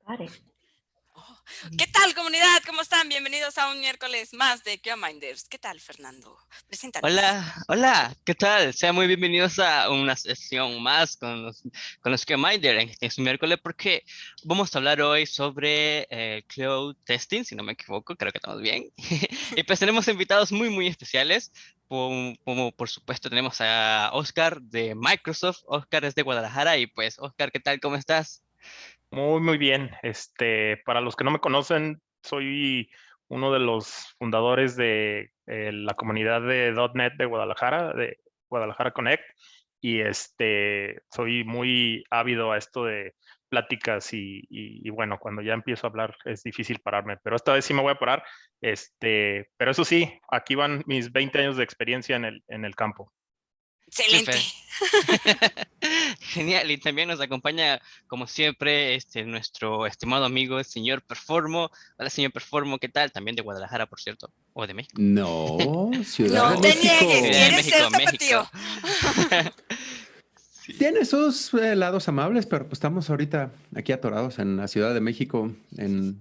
Pare. Oh, ¿qué tal, comunidad? ¿Cómo están? Bienvenidos a un miércoles más de QMinders. ¿Qué tal, Fernando? Preséntanos. Hola, ¿qué tal? Sean muy bienvenidos a una sesión más con los QMinder en este miércoles porque vamos a hablar hoy sobre Cloud Testing, si no me equivoco, creo que estamos bien. Y pues tenemos invitados muy especiales, como por supuesto tenemos a Oscar de Microsoft. Oscar es de Guadalajara y pues Oscar, ¿qué tal? ¿Cómo estás? Muy bien. Para los que no me conocen, soy uno de los fundadores de la comunidad de .NET de Guadalajara Connect, y soy muy ávido a esto de pláticas y bueno, cuando ya empiezo a hablar es difícil pararme, pero esta vez sí me voy a parar. Pero eso sí, aquí van mis 20 años de experiencia en el campo. Excelente. Súper. Genial, y también nos acompaña, como siempre, nuestro estimado amigo, el señor Performo. Hola, señor Performo, ¿qué tal? También de Guadalajara, por cierto, o de México. No, Ciudad No de te México. niegues, Ciudad de ¿quieres ser México. tapatío? Sí. Tiene sus lados amables, pero pues estamos ahorita aquí atorados en la Ciudad de México, en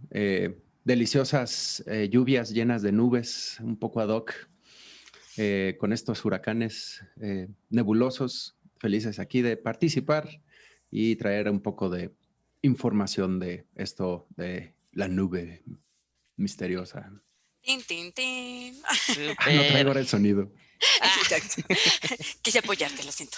deliciosas lluvias llenas de nubes, un poco ad hoc, con estos huracanes nebulosos, felices aquí de participar y traer un poco de información de esto de la nube misteriosa. Tin, tin, tin. No traigo Súper. ahora el sonido. Exacto. Quise apoyarte, lo siento.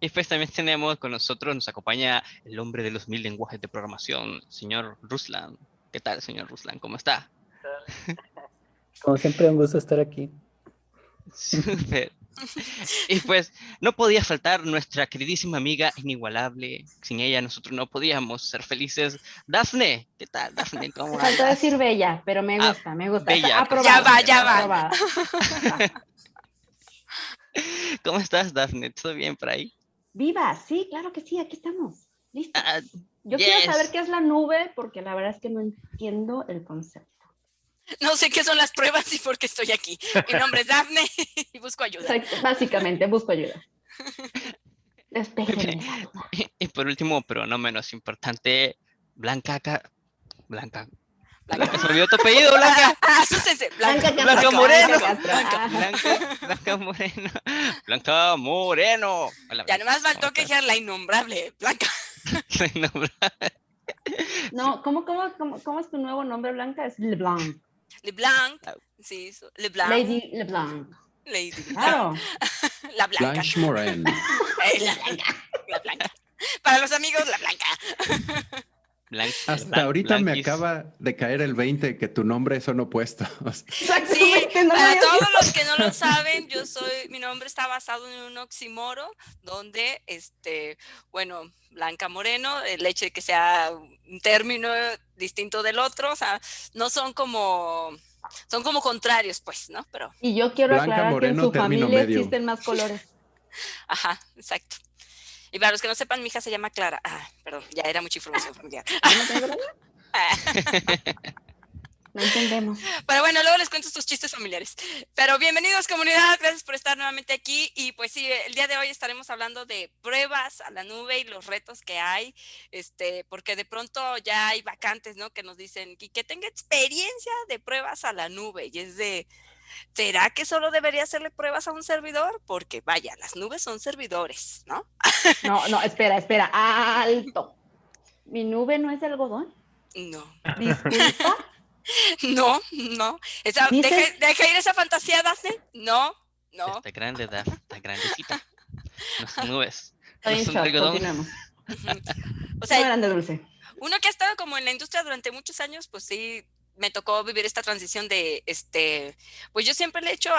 Y pues también tenemos con nosotros, nos acompaña el hombre de los 1000 lenguajes de programación, señor Ruslan. ¿Qué tal, señor Ruslan? ¿Cómo está? Como siempre, un gusto estar aquí. Súper. Y pues no podía faltar nuestra queridísima amiga inigualable. Sin ella nosotros no podíamos ser felices. Dafne, ¿qué tal, Dafne? ¿Cómo Faltó andas? decir bella, pero me Ah, gusta, me gusta. bella, Está Ya aprobado, va, ya va. aprobada. ¿Cómo estás, Dafne? ¿Todo bien por ahí? Viva, sí, claro que sí, aquí estamos, listos. Ah, Yo quiero saber yes. qué es la nube, porque la verdad es que no entiendo el concepto. No sé qué son las pruebas y por qué estoy aquí. Mi nombre es Dafne y busco ayuda. Exacto, básicamente, busco ayuda. Muy Despéjenme bien. esa duda. Y por último, pero no menos importante, Blanca. Blanca. Blanca, se me olvidó tu apellido, Blanca. Asústense. Blanca Blanca. Blanca Castro, Moreno. Blanca Castro. Blanca. Blanca Moreno. Blanca Moreno. Hola, Ya Blanca. nomás ¿Cómo faltó que estás? dijera la innombrable. Blanca. No, No, ¿cómo es tu nuevo nombre, Blanca? Es LeBlanc. LeBlanc. Sí, LeBlanc. Lady LeBlanc. Lady LeBlanc. Claro. La Blanca. Blanche Morin. La Blanca. La Blanca. Para los amigos, la Blanca. Hasta ahorita me Blanquis. acaba de caer el 20 que tu nombre son opuestos. Sí, Exactamente, no me para había todos visto. los que no lo saben, mi nombre está basado en un oxímoro, donde, bueno, Blanca Moreno, el hecho de que sea un término distinto del otro, o sea, no son son como contrarios, pues, ¿no? Pero, Y yo quiero Blanca aclarar que en Moreno, su término familia medio. existen más colores. ajá, exacto. Y para los que no sepan, mi hija se llama Clara. Perdón, ya era mucha información familiar. ¿No tengo problema? No entendemos. Pero bueno, luego les cuento estos chistes familiares. Pero bienvenidos, comunidad, gracias por estar nuevamente aquí. Y pues sí, el día de hoy estaremos hablando de pruebas a la nube y los retos que hay, porque de pronto ya hay vacantes, ¿no? Que nos dicen que tenga experiencia de pruebas a la nube. Y es de, ¿será que solo debería hacerle pruebas a un servidor? Porque vaya, las nubes son servidores, ¿no? No, espera, alto. ¿Mi nube no es de algodón? No, Disculpa. no. Dices, Deja ir esa fantasía, Dafne. No. Está grande, Daf. Está grandecita. No son nubes. estoy No en son shock, algodón. continuemos. Ujú. O No sea, grande dulce. uno que ha estado como en la industria durante muchos años, pues sí, me tocó vivir esta transición de, pues yo siempre le he hecho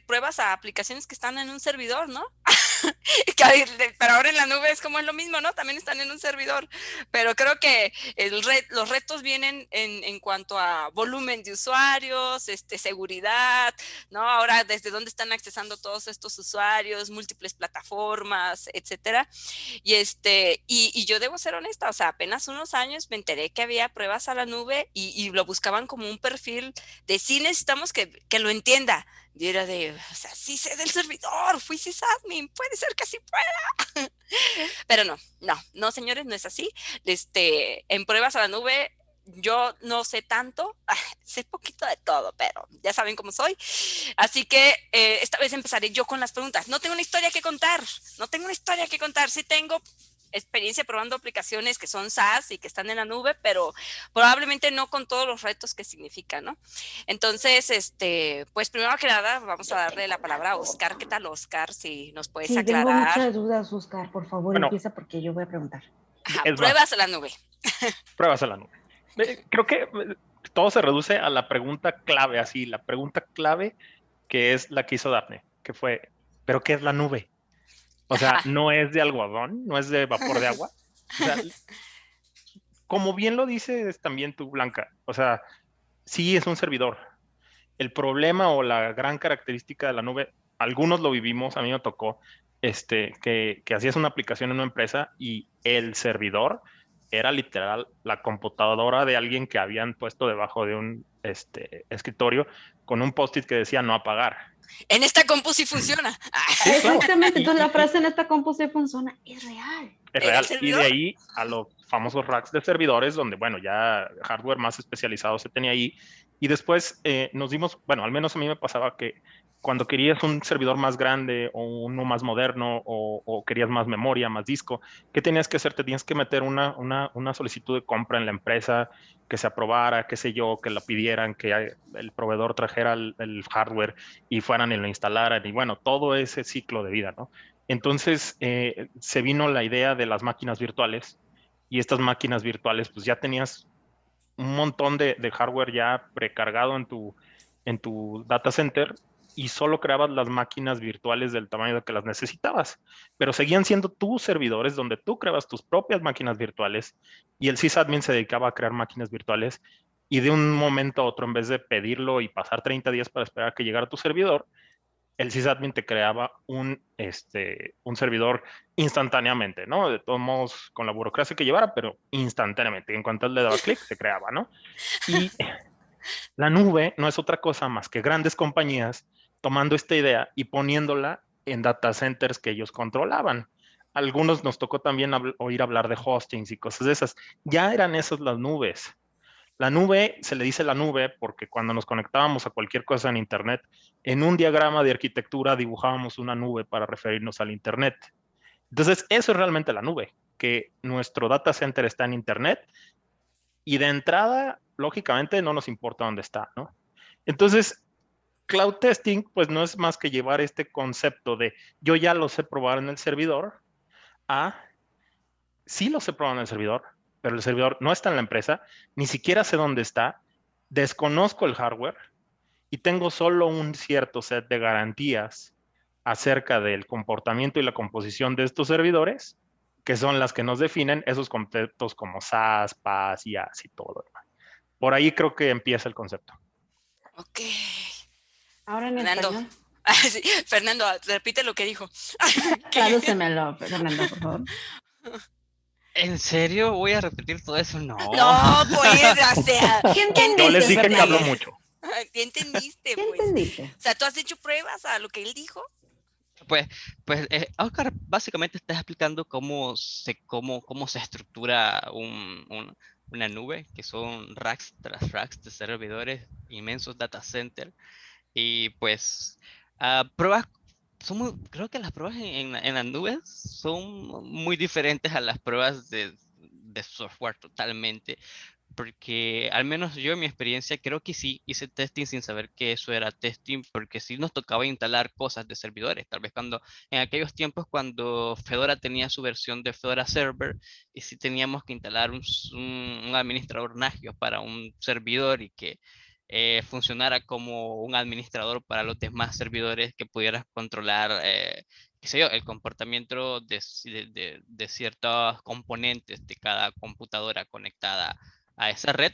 pruebas a aplicaciones que están en un servidor, ¿no? Pero ahora en la nube es como es lo mismo, ¿no? También están en un servidor, pero creo que los retos vienen en cuanto a volumen de usuarios, seguridad, ¿no? Ahora desde dónde están accesando todos estos usuarios, múltiples plataformas, etcétera. Y yo debo ser honesta, o sea, apenas unos años me enteré que había pruebas a la nube y lo buscaban como un perfil de sí necesitamos que lo entienda, Y era de, o sea, sí sé del servidor, fui sysadmin, puede ser que sí pueda. Pero no, señores, no es así. En pruebas a la nube, yo no sé tanto, sé poquito de todo, pero ya saben cómo soy. Así que esta vez empezaré yo con las preguntas. No tengo una historia que contar, sí tengo experiencia probando aplicaciones que son SaaS y que están en la nube, pero probablemente no con todos los retos que significa, ¿no? Entonces, pues primero que nada, vamos a darle la palabra a Oscar. ¿Qué tal, Oscar? Si nos puedes Sí, tengo aclarar. muchas dudas, Oscar. Por favor, Bueno, empieza porque yo voy a preguntar. Ajá, es más, pruebas a la nube. pruebas a la nube. Creo que todo se reduce a la pregunta clave, así, la pregunta clave que es la que hizo Daphne, que fue, ¿pero qué es la nube? O sea, Ajá. no es de algodón, no es de vapor de agua. O sea, como bien lo dices también tú, Blanca, o sea, sí es un servidor. El problema o la gran característica de la nube, algunos lo vivimos, a mí me tocó, que hacías una aplicación en una empresa y el servidor era literal la computadora de alguien que habían puesto debajo de un escritorio con un post-it que decía no apagar. En esta compu sí funciona. Sí, claro. Exactamente, Y, entonces la y- frase en esta compu sí funciona, es real. Es ¿En el real. Y de servidor? ahí a los famosos racks de servidores, donde, bueno, ya hardware más especializado se tenía ahí. Y después nos dimos, bueno, al menos a mí me pasaba que cuando querías un servidor más grande o uno más moderno o querías más memoria, más disco, ¿qué tenías que hacer? Te tenías que meter una solicitud de compra en la empresa, que se aprobara, qué sé yo, que la pidieran, que el proveedor trajera el hardware y fueran y lo instalaran. Y bueno, todo ese ciclo de vida, ¿no? Entonces se vino la idea de las máquinas virtuales y estas máquinas virtuales pues ya tenías un montón de hardware ya precargado en tu data center y solo creabas las máquinas virtuales del tamaño de que las necesitabas, pero seguían siendo tus servidores donde tú creabas tus propias máquinas virtuales y el sysadmin se dedicaba a crear máquinas virtuales y de un momento a otro, en vez de pedirlo y pasar 30 días para esperar a que llegara tu servidor, el sysadmin te creaba un servidor instantáneamente, ¿no? De todos modos, con la burocracia que llevara, pero instantáneamente. En cuanto él le daba clic, se creaba, ¿no? Y la nube no es otra cosa más que grandes compañías tomando esta idea y poniéndola en data centers que ellos controlaban. Algunos nos tocó también oír hablar de hostings y cosas de esas. Ya eran esas las nubes. La nube se le dice la nube porque cuando nos conectábamos a cualquier cosa en Internet, en un diagrama de arquitectura dibujábamos una nube para referirnos al Internet. Entonces, eso es realmente la nube, que nuestro data center está en Internet y de entrada, lógicamente, no nos importa dónde está, ¿no? Entonces, cloud testing, pues no es más que llevar este concepto de yo ya lo sé probar en el servidor a sí lo sé probar en el servidor, pero el servidor no está en la empresa, ni siquiera sé dónde está, desconozco el hardware y tengo solo un cierto set de garantías acerca del comportamiento y la composición de estos servidores, que son las que nos definen esos conceptos como SaaS, PaaS, IaaS y todo. Por ahí creo que empieza el concepto. Ok. Ahora en Fernando. español. Sí, Fernando, repite lo que dijo. Tradúcemelo, Fernando, por favor. ¿En serio voy a repetir todo eso? No. No, pues, o sea, ¿Qué ¿qué entendiste, Yo les dije que Fernando? hablo mucho. ¿Qué entendiste, ¿Qué pues? entendiste? O sea, ¿tú has hecho pruebas a lo que él dijo? Pues, Oscar, básicamente estás explicando cómo se estructura una nube, que son racks tras racks de servidores, inmensos data centers. Y pues, pruebas, creo que las pruebas en las nubes son muy diferentes a las pruebas de software totalmente. Porque al menos yo en mi experiencia creo que sí hice testing sin saber que eso era testing, porque sí nos tocaba instalar cosas de servidores. Tal vez en aquellos tiempos cuando Fedora tenía su versión de Fedora Server, y sí teníamos que instalar un administrador Nagios para un servidor y que funcionara como un administrador para los demás servidores, que pudieras controlar, qué sé yo, el comportamiento de ciertos componentes de cada computadora conectada a esa red,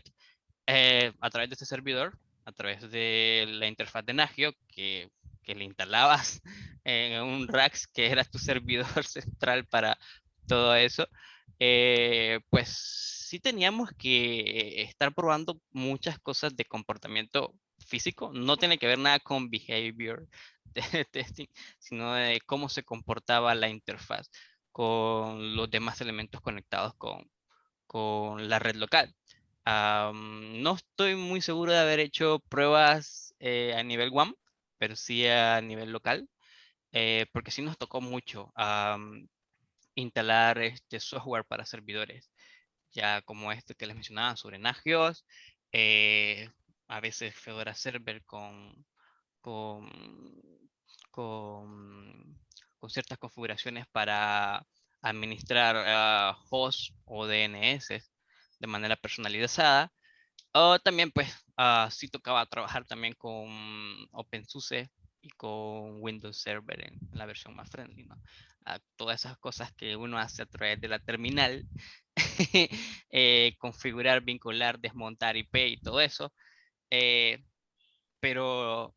a través de este servidor, a través de la interfaz de Nagio que le instalabas en un Rax, que era tu servidor central para todo eso. Pues sí teníamos que estar probando muchas cosas de comportamiento físico, no tiene que ver nada con behavior testing, sino de cómo se comportaba la interfaz con los demás elementos conectados con la red local. No estoy muy seguro de haber hecho pruebas a nivel WAM, pero sí a nivel local, porque sí nos tocó mucho instalar este software para servidores, ya como este que les mencionaba sobre Nagios, a veces Fedora Server con, con, con ciertas configuraciones para administrar hosts o DNS de manera personalizada. O también, pues, sí tocaba trabajar también con OpenSUSE y con Windows Server en la versión más friendly, ¿no? Todas esas cosas que uno hace a través de la terminal, configurar, vincular, desmontar IP y todo eso. Pero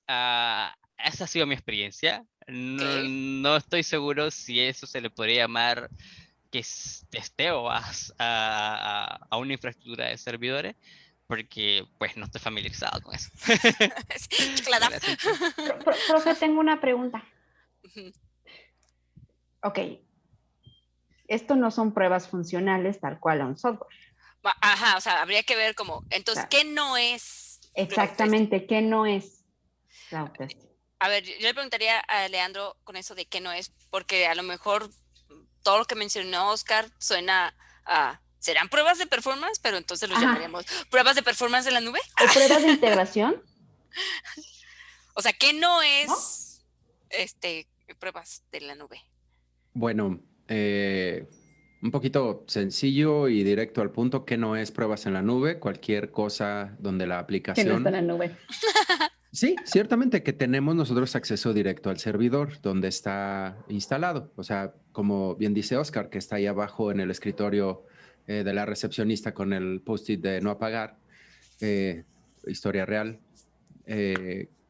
esa ha sido mi experiencia. No, Ok. no estoy seguro si eso se le podría llamar que es testeo a una infraestructura de servidores, porque pues no estoy familiarizado con eso. Chocolate. Con el asunto. Profe, tengo una pregunta. Ujú. Ok, esto no son pruebas funcionales tal cual a un software. Ajá, o sea, habría que ver como, entonces, Claro. ¿qué no es cloud testing? Exactamente, ¿qué no es cloud testing? A ver, yo le preguntaría a Leandro con eso de qué no es, porque a lo mejor todo lo que mencionó Oscar suena a, ¿serán pruebas de performance? Pero entonces los Ajá. llamaríamos pruebas de performance en la nube. O pruebas de integración, O sea, ¿qué no ¿no? es pruebas de la nube? Bueno, un poquito sencillo y directo al punto, que no es pruebas en la nube, cualquier cosa donde la Que no aplicación... está en la nube. Sí, ciertamente que tenemos nosotros acceso directo al servidor donde está instalado. O sea, como bien dice Oscar, que está ahí abajo en el escritorio de la recepcionista con el post-it de no apagar, historia real,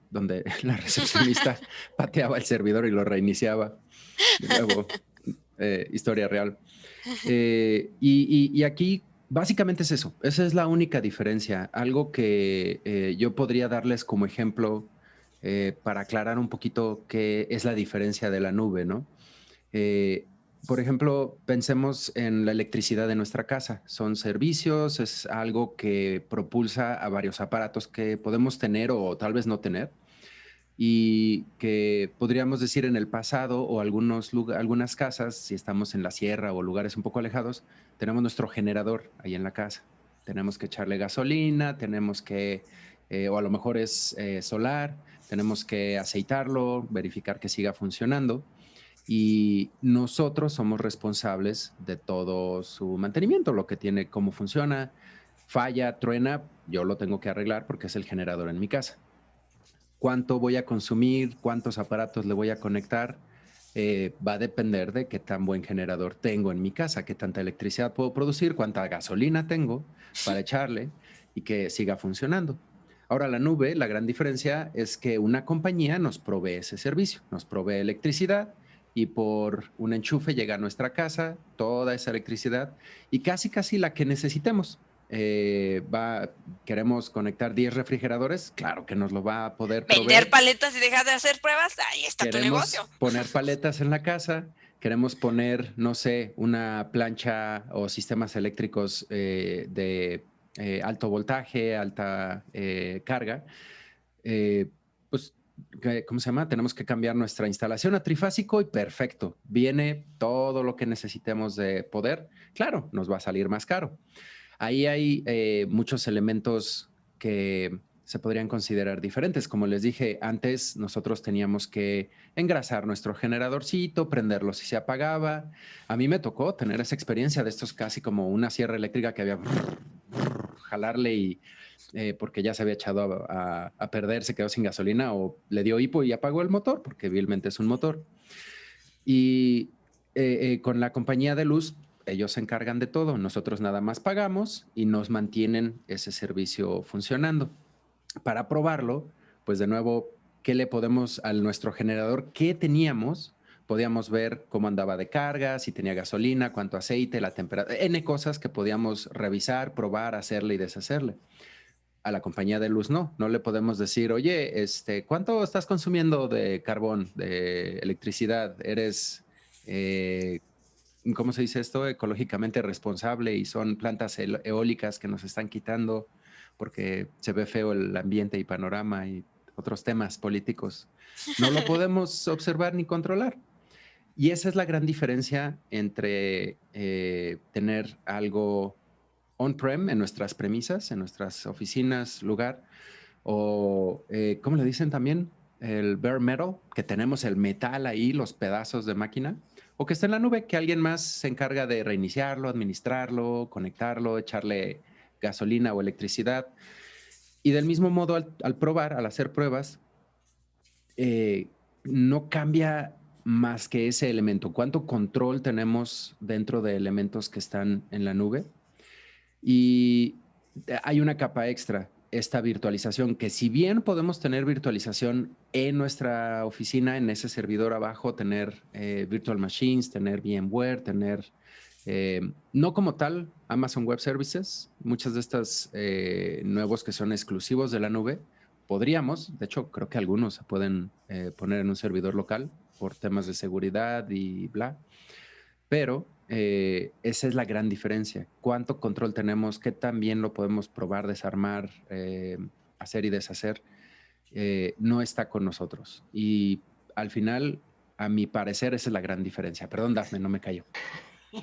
donde la recepcionista pateaba el servidor y lo reiniciaba. De nuevo, historia real. Y aquí básicamente es eso. Esa es la única diferencia. Algo que yo podría darles como ejemplo para aclarar un poquito qué es la diferencia de la nube, ¿no? Por ejemplo, pensemos en la electricidad de nuestra casa. Son servicios, es algo que propulsa a varios aparatos que podemos tener o tal vez no tener y que podríamos decir en el pasado o algunas casas, si estamos en la sierra o lugares un poco alejados, tenemos nuestro generador ahí en la casa. Tenemos que echarle gasolina, tenemos que, o a lo mejor es solar, tenemos que aceitarlo, verificar que siga funcionando y nosotros somos responsables de todo su mantenimiento, lo que tiene, cómo funciona, falla, truena, yo lo tengo que arreglar porque es el generador en mi casa. Cuánto voy a consumir, cuántos aparatos le voy a conectar, va a depender de qué tan buen generador tengo en mi casa, qué tanta electricidad puedo producir, cuánta gasolina tengo para echarle y que siga funcionando. Ahora, la nube, la gran diferencia es que una compañía nos provee ese servicio, nos provee electricidad y por un enchufe llega a nuestra casa toda esa electricidad y casi la que necesitemos. Queremos conectar 10 refrigeradores, claro que nos lo va a poder Vender proveer. paletas y dejar de hacer pruebas, ahí está tu Queremos negocio. poner paletas en la casa, queremos poner, no sé, una plancha o sistemas eléctricos de alto voltaje, alta carga. Pues, ¿cómo se llama? Tenemos que cambiar nuestra instalación a trifásico y perfecto. Viene todo lo que necesitemos de poder. Claro, nos va a salir más caro. Ahí hay muchos elementos que se podrían considerar diferentes. Como les dije antes, nosotros teníamos que engrasar nuestro generadorcito, prenderlo si se apagaba. A mí me tocó tener esa experiencia de estos casi como una sierra eléctrica que había jalarle y porque ya se había echado a perder, se quedó sin gasolina o le dio hipo y apagó el motor, porque vilmente es un motor. Y con la compañía de luz, ellos se encargan de todo. Nosotros nada más pagamos y nos mantienen ese servicio funcionando. Para probarlo, pues de nuevo, ¿qué le podemos a nuestro generador? ¿Qué teníamos? Podíamos ver cómo andaba de carga, si tenía gasolina, cuánto aceite, la temperatura, N cosas que podíamos revisar, probar, hacerle y deshacerle. a la compañía de luz no le podemos decir, oye, ¿cuánto estás consumiendo de carbón, de electricidad? ¿Eres, cómo se dice esto? Ecológicamente responsable y son plantas eólicas que nos están quitando porque se ve feo el ambiente y panorama y otros temas políticos. No lo podemos observar ni controlar. Y esa es la gran diferencia entre tener algo on-prem en nuestras premisas, en nuestras oficinas, lugar, o ¿cómo le dicen también? El bare metal, que tenemos el metal ahí, los pedazos de máquina, o que está en la nube, que alguien más se encarga de reiniciarlo, administrarlo, conectarlo, echarle gasolina o electricidad. Y del mismo modo, al probar, al hacer pruebas, no cambia más que ese elemento. ¿Cuánto control tenemos dentro de elementos que están en la nube? Y hay una capa extra, esta virtualización, que si bien podemos tener virtualización en nuestra oficina, en ese servidor abajo, tener virtual machines, tener VMware, tener, no como tal, Amazon Web Services, muchas de estas nuevos que son exclusivos de la nube, podríamos, de hecho, creo que algunos se pueden poner en un servidor local por temas de seguridad y bla, pero esa es la gran diferencia. ¿Cuánto control tenemos? ¿Qué tan bien lo podemos probar, desarmar, hacer y deshacer? No está con nosotros. Y al final, a mi parecer, esa es la gran diferencia. Perdón, Dafne, no me callo. No,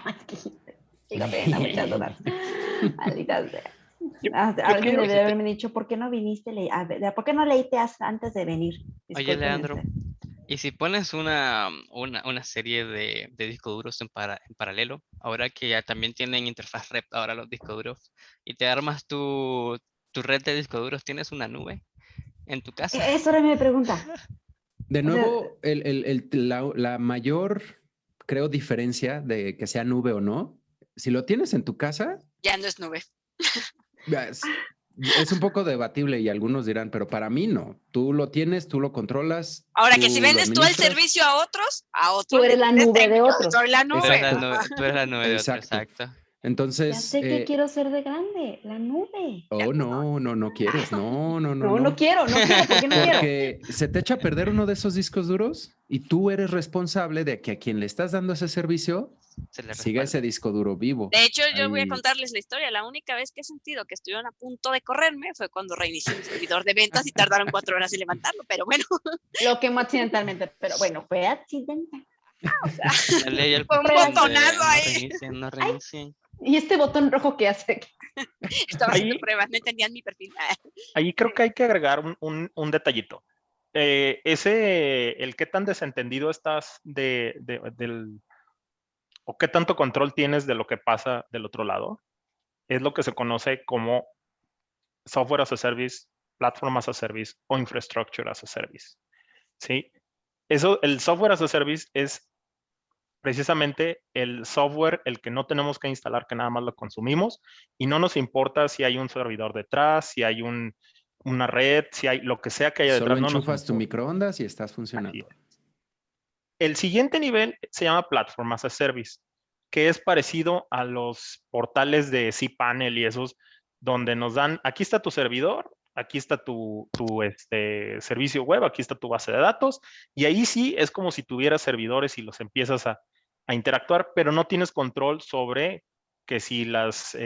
es que sigo teniendo muchas dudas. Maldita sea. Alguien creo- debería haberme dicho, ¿por qué no viniste? ¿Por qué no leíste antes de venir? Oye, Discúlpenme Leandro, usted. ¿y si pones una serie de discos duros en paralelo, ahora que ya también tienen interfaz REP ahora los discos duros, y te armas tu red de discos duros, ¿tienes una nube en tu casa? Eso era mi pregunta. De O sea, nuevo, la mayor, creo, diferencia de que sea nube o no, si lo tienes en tu casa, Ya no es nube. es un poco debatible y algunos dirán, pero para mí no. Tú lo tienes, tú lo controlas. Ahora que tú si lo vendes tú el administras. servicio a otros Tú eres les la dices, nube de yo otros. soy la Tú nube. eres la Exacto. nube, tú eres la nube de otro, Exacto. exacto. Entonces, Ya sé que quiero ser de grande, la nube. oh, no quieres, no. No quiero, ¿por qué no quiero? Porque se te echa a perder uno de esos discos duros y tú eres responsable de que a quien le estás dando ese servicio Se le siga ese respalda. disco duro vivo. De hecho, yo voy a Ahí- contarles la historia. La única vez que he sentido que estuvieron a punto de correrme fue cuando reinicié mi servidor de ventas y tardaron 4 horas en levantarlo. Pero bueno, Lo quemo accidentalmente, pero bueno, fue accidental. La ley al Fue un cuchillo de botonazo no ahí. reinicien, no reinicien. ¿Y este botón rojo qué hace? Estaba haciendo Ahí- pruebas, no entendían mi perfil. Ahí creo que hay que agregar un detallito. El qué tan desentendido estás o qué tanto control tienes de lo que pasa del otro lado, es lo que se conoce como software as a service, platform as a service o infrastructure as a service. ¿Sí? El software as a service es precisamente el software, el que no tenemos que instalar, que nada más lo consumimos y no nos importa si hay un servidor detrás, si hay una red, si hay lo que sea que haya Solo detrás. No nos enchufas tu importa. microondas y estás Así funcionando. es. El siguiente nivel se llama Platform as a Service, que es parecido a los portales de cPanel y esos, donde nos dan, aquí está tu servidor, aquí está tu servicio web, aquí está tu base de datos, y ahí sí es como si tuvieras servidores y los empiezas a interactuar, pero no tienes control sobre que si las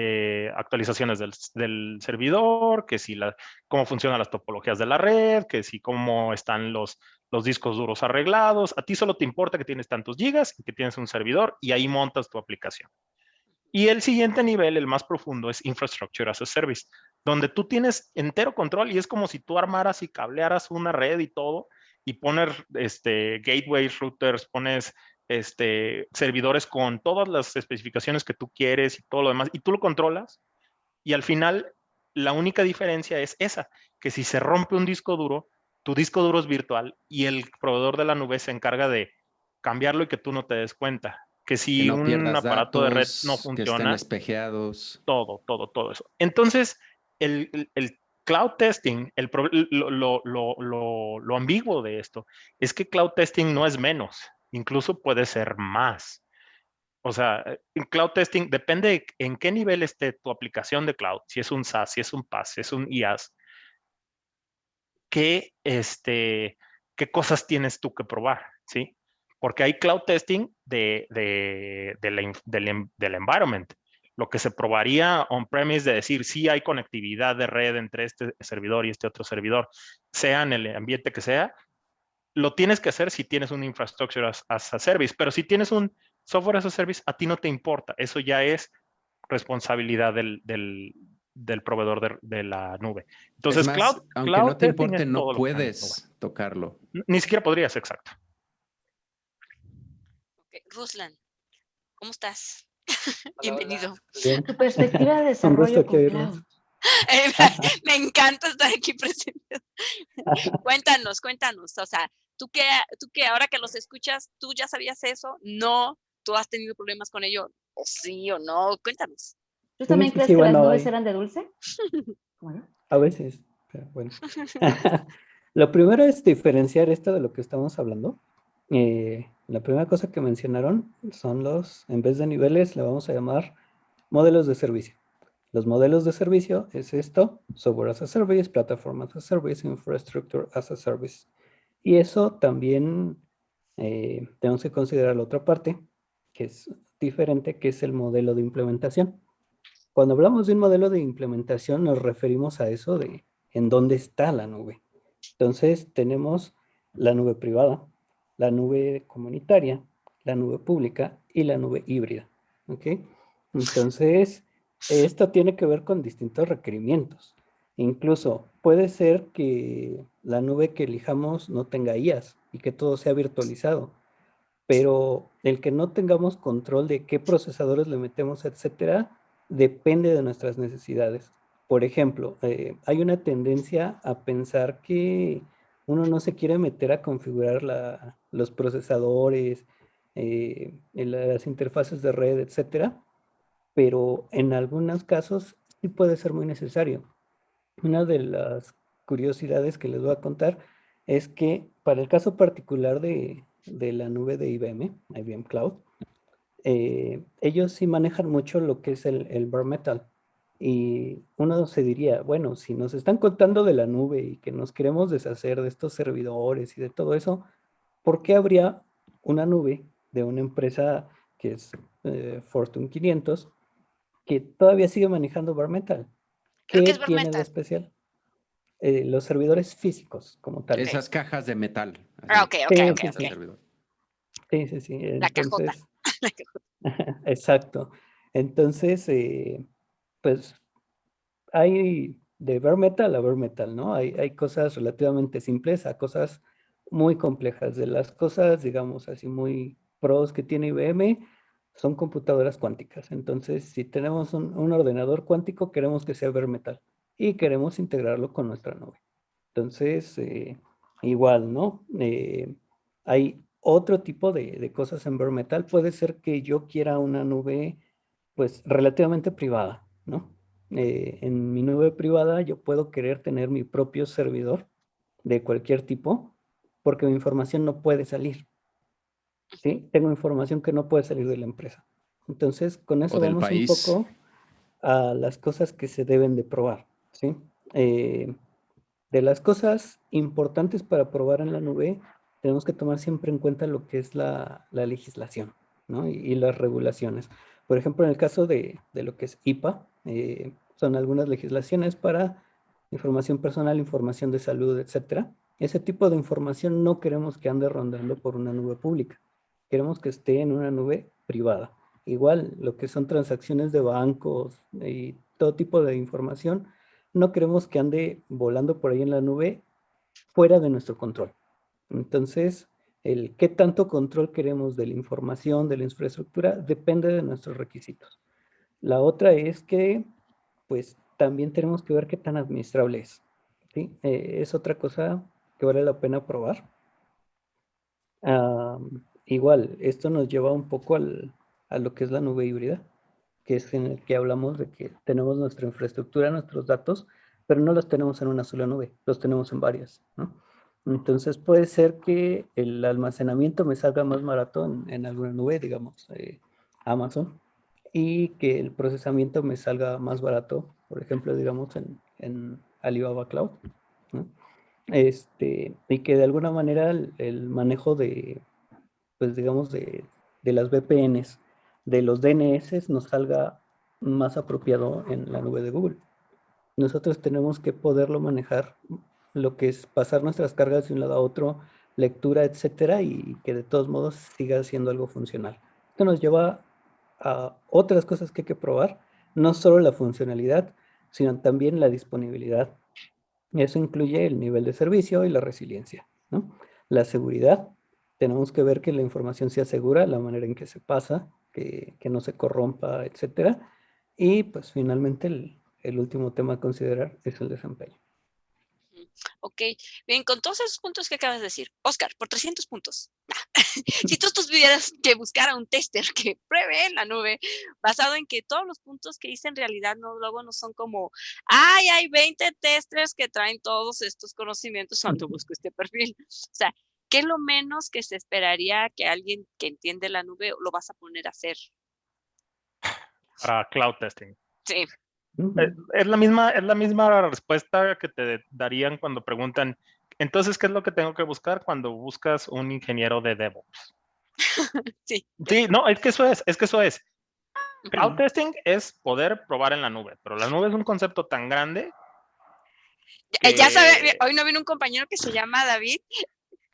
actualizaciones del servidor, que si cómo funcionan las topologías de la red, que si cómo están los discos duros arreglados. A ti solo te importa que tienes tantos gigas y que tienes un servidor y ahí montas tu aplicación. Y el siguiente nivel, el más profundo, es Infrastructure as a Service, donde tú tienes entero control y es como si tú armaras y cablearas una red y todo y poner gateways, routers, pones servidores con todas las especificaciones que tú quieres y todo lo demás y tú lo controlas y al final la única diferencia es esa, que si se rompe un disco duro, tu disco duro es virtual y el proveedor de la nube se encarga de cambiarlo y que tú no te des cuenta. Que Que si no un pierdas aparato de red no datos, que estén funciona, espejeados. todo eso. Entonces, el cloud testing, lo ambiguo de esto, es que cloud testing no es menos, incluso puede ser más. O sea, en cloud testing depende en qué nivel esté tu aplicación de cloud, si es un SaaS, si es un PaaS, si es un IaaS, qué, qué cosas tienes tú que probar, ¿sí? Porque hay cloud testing del environment. Lo que se probaría on-premise de decir si hay conectividad de red entre este servidor y este otro servidor, sea en el ambiente que sea, lo tienes que hacer si tienes una infrastructure as a service, pero si tienes un software as a service, a ti no te importa. Eso ya es responsabilidad del proveedor de la nube. Es Entonces, más, aunque cloud no te testing importe, es no todo lo que está en la nube. puedes tocarlo. Ni siquiera podrías, exacto. Ok, Ruslan, ¿cómo estás? Hola, Bienvenido. hola. Bien. Tu perspectiva de Un gusto desarrollo aquí con oírlos. cloud. Me encanta estar aquí presente. Cuéntanos. O sea, tú que ahora que los escuchas, ¿tú ya sabías eso? No, ¿tú has tenido problemas con ello? ¿O sí o no? Cuéntanos. ¿Tú Sí, también sí, crees sí, que las bueno, nubes hay, eran de dulce? Bueno, a veces, pero bueno. Lo primero es diferenciar esto de lo que estamos hablando. La primera cosa que mencionaron son en vez de niveles, le vamos a llamar modelos de servicio. Los modelos de servicio es esto: software as a service, platform as a service, infrastructure as a service. Y eso también tenemos que considerar la otra parte, que es diferente, que es el modelo de implementación. Cuando hablamos de un modelo de implementación, nos referimos a eso de en dónde está la nube. Entonces, tenemos la nube privada, la nube comunitaria, la nube pública y la nube híbrida. ¿Ok? Entonces, esto tiene que ver con distintos requerimientos. Incluso puede ser que la nube que elijamos no tenga IaaS y que todo sea virtualizado, pero el que no tengamos control de qué procesadores le metemos, etcétera, depende de nuestras necesidades. Por ejemplo, hay una tendencia a pensar que uno no se quiere meter a configurar los procesadores, en las interfaces de red, etcétera, pero en algunos casos sí puede ser muy necesario. Una de las curiosidades que les voy a contar es que para el caso particular de la nube de IBM Cloud, ellos sí manejan mucho lo que es el bare metal. Y uno se diría, bueno, si nos están contando de la nube y que nos queremos deshacer de estos servidores y de todo eso, ¿por qué habría una nube de una empresa que es Fortune 500 que todavía sigue manejando bare metal? Creo que ¿Qué es bare tiene de metal. especial? Los servidores físicos como tal. Ok. Esas cajas de metal. Ah, Así, ok. Sí, sí, es el sí. servidor. Sí, sí, sí. La cajota. Entonces, La cajota. exacto. Entonces, pues hay de bare metal a bare metal, ¿no? Hay cosas relativamente simples a cosas muy complejas. De las cosas, digamos, así muy pros que tiene IBM, son computadoras cuánticas. Entonces, si tenemos un ordenador cuántico, queremos que sea bare metal y queremos integrarlo con nuestra nube. Entonces, igual, ¿no? Hay otro tipo de cosas en bare metal. Puede ser que yo quiera una nube, pues, relativamente privada, ¿no? En mi nube privada yo puedo querer tener mi propio servidor de cualquier tipo porque mi información no puede salir, ¿sí? Tengo información que no puede salir de la empresa. Entonces, con O eso del vamos un país. poco a las cosas que se deben de probar, ¿sí? De las cosas importantes para probar en la nube, tenemos que tomar siempre en cuenta lo que es la legislación, ¿no? Y las regulaciones. Por ejemplo, en el caso de lo que es IPA, son algunas legislaciones para información personal, información de salud, etcétera. Ese tipo de información no queremos que ande rondando por una nube pública. Queremos que esté en una nube privada. Igual, lo que son transacciones de bancos y todo tipo de información, no queremos que ande volando por ahí en la nube fuera de nuestro control. Entonces, el qué tanto control queremos de la información, de la infraestructura, depende de nuestros requisitos. La otra es que, pues, también tenemos que ver qué tan administrable es, ¿sí? Es otra cosa que vale la pena probar. Igual, esto nos lleva un poco a lo que es la nube híbrida, que es en el que hablamos de que tenemos nuestra infraestructura, nuestros datos, pero no los tenemos en una sola nube, los tenemos en varias, ¿no? Entonces puede ser que el almacenamiento me salga más barato en alguna nube, digamos, Amazon y que el procesamiento me salga más barato, por ejemplo, digamos en Alibaba Cloud, ¿no? Y que de alguna manera el manejo de, pues digamos, de las VPNs, de los DNS, nos salga más apropiado en la nube de Google. Nosotros tenemos que poderlo manejar, lo que es pasar nuestras cargas de un lado a otro, lectura, etcétera, y que de todos modos siga siendo algo funcional. Esto nos lleva a otras cosas que hay que probar, no solo la funcionalidad, sino también la disponibilidad. Eso incluye el nivel de servicio y la resiliencia, ¿no? La seguridad, tenemos que ver que la información sea segura, la manera en que se pasa, que no se corrompa, etcétera. Y pues finalmente el último tema a considerar es el desempeño. Ok, bien, con todos esos puntos que acabas de decir, Oscar, por 300 puntos. Si tú tuvieras que buscar a un tester que pruebe en la nube, basado en que todos los puntos que hice en realidad luego no son como, ay, hay 20 testers que traen todos estos conocimientos cuando busco este perfil. O sea, ¿qué es lo menos que se esperaría que alguien que entiende la nube lo vas a poner a hacer? Para cloud testing. Sí. Es la misma respuesta que te darían cuando preguntan, entonces, ¿qué es lo que tengo que buscar cuando buscas un ingeniero de DevOps? Sí. Sí, no, es que eso es. Cloud Ujú. testing es poder probar en la nube, pero la nube es un concepto tan grande Ya sabe, que hoy no vino un compañero que se llama David.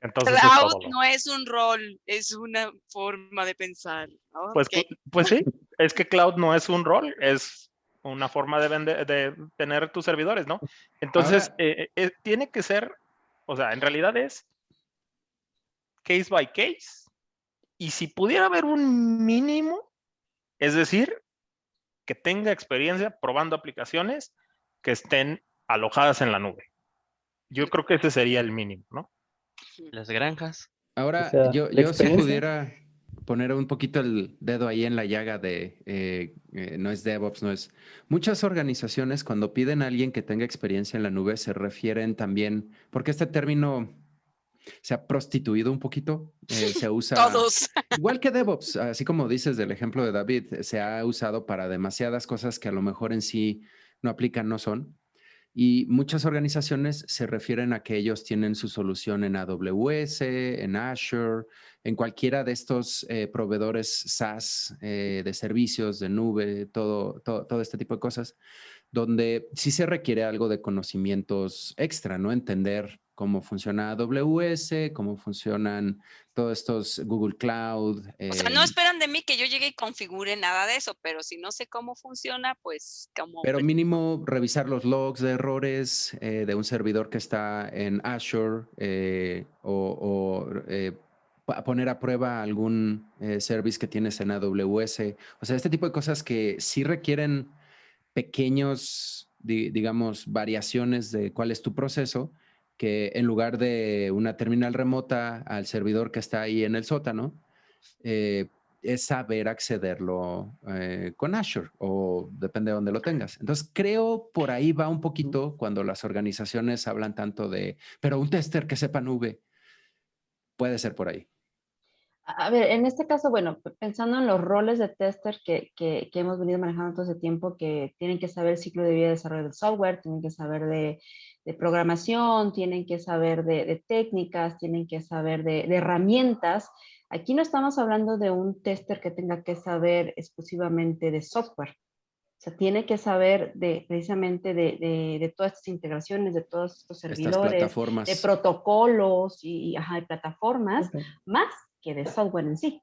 entonces es Cloud todo. no es un rol, es una forma de pensar. Pues, Ok. pues sí, es que cloud no es un rol, es una forma de tener tus servidores, ¿no? Entonces, Ahora, tiene que ser, o sea, en realidad es case by case. Y si pudiera haber un mínimo, es decir, que tenga experiencia probando aplicaciones que estén alojadas en la nube. Yo creo que ese sería el mínimo, ¿no? Las granjas. O ahora sea, yo, la yo si experiencia. pudiera poner un poquito el dedo ahí en la llaga de no es DevOps, no es. Muchas organizaciones cuando piden a alguien que tenga experiencia en la nube se refieren también, porque este término se ha prostituido un poquito, se usa Todos. igual que DevOps, así como dices del ejemplo de David, se ha usado para demasiadas cosas que a lo mejor en sí no aplican, no son. Y muchas organizaciones se refieren a que ellos tienen su solución en AWS, en Azure, en cualquiera de estos proveedores SaaS de servicios, de nube, todo este tipo de cosas, donde sí se requiere algo de conocimientos extra, ¿no? Entender cómo funciona AWS, cómo funcionan todos estos Google Cloud. O sea, no esperan de mí que yo llegue y configure nada de eso, pero si no sé cómo funciona, pues como... Pero mínimo revisar los logs de errores de un servidor que está en Azure poner a prueba algún service que tienes en AWS. O sea, este tipo de cosas que sí requieren pequeños, digamos, variaciones de cuál es tu proceso, que en lugar de una terminal remota al servidor que está ahí en el sótano, eh, es saber accederlo con Azure o depende de dónde lo tengas. Entonces, creo por ahí va un poquito cuando las organizaciones hablan tanto de, pero un tester que sepa nube, puede ser por ahí. A ver, en este caso, bueno, pensando en los roles de tester que hemos venido manejando todo ese tiempo, que tienen que saber el ciclo de vida de desarrollo del software, tienen que saber de programación, tienen que saber de técnicas, tienen que saber de herramientas. Aquí no estamos hablando de un tester que tenga que saber exclusivamente de software. O sea, tiene que saber precisamente de todas estas integraciones, de todos estos Estas servidores, de plataformas. protocolos y de plataformas, Ok. más que de software en sí.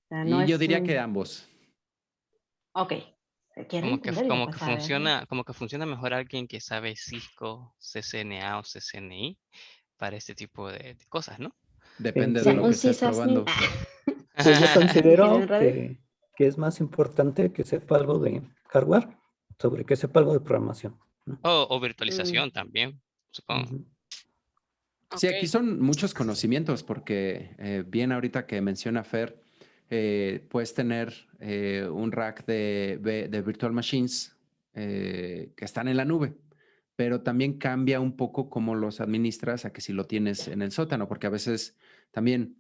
O sea, no Y yo es diría que ambos. Ok, quiere entender y va a pasar. Como que funciona mejor alguien que sabe Cisco, CCNA o CCNI para este tipo de cosas, ¿no? Depende Sí, de Sí, lo un que estés sysadmin. probando. pues yo considero ¿Ingeniero que es más importante que sepa algo de hardware sobre que sepa algo de programación, ¿no? O virtualización también, supongo. Ujú. Sí, Ok. aquí son muchos conocimientos porque bien ahorita que menciona Fer, puedes tener un rack de virtual machines que están en la nube, pero también cambia un poco cómo los administras a que si lo tienes en el sótano, porque a veces también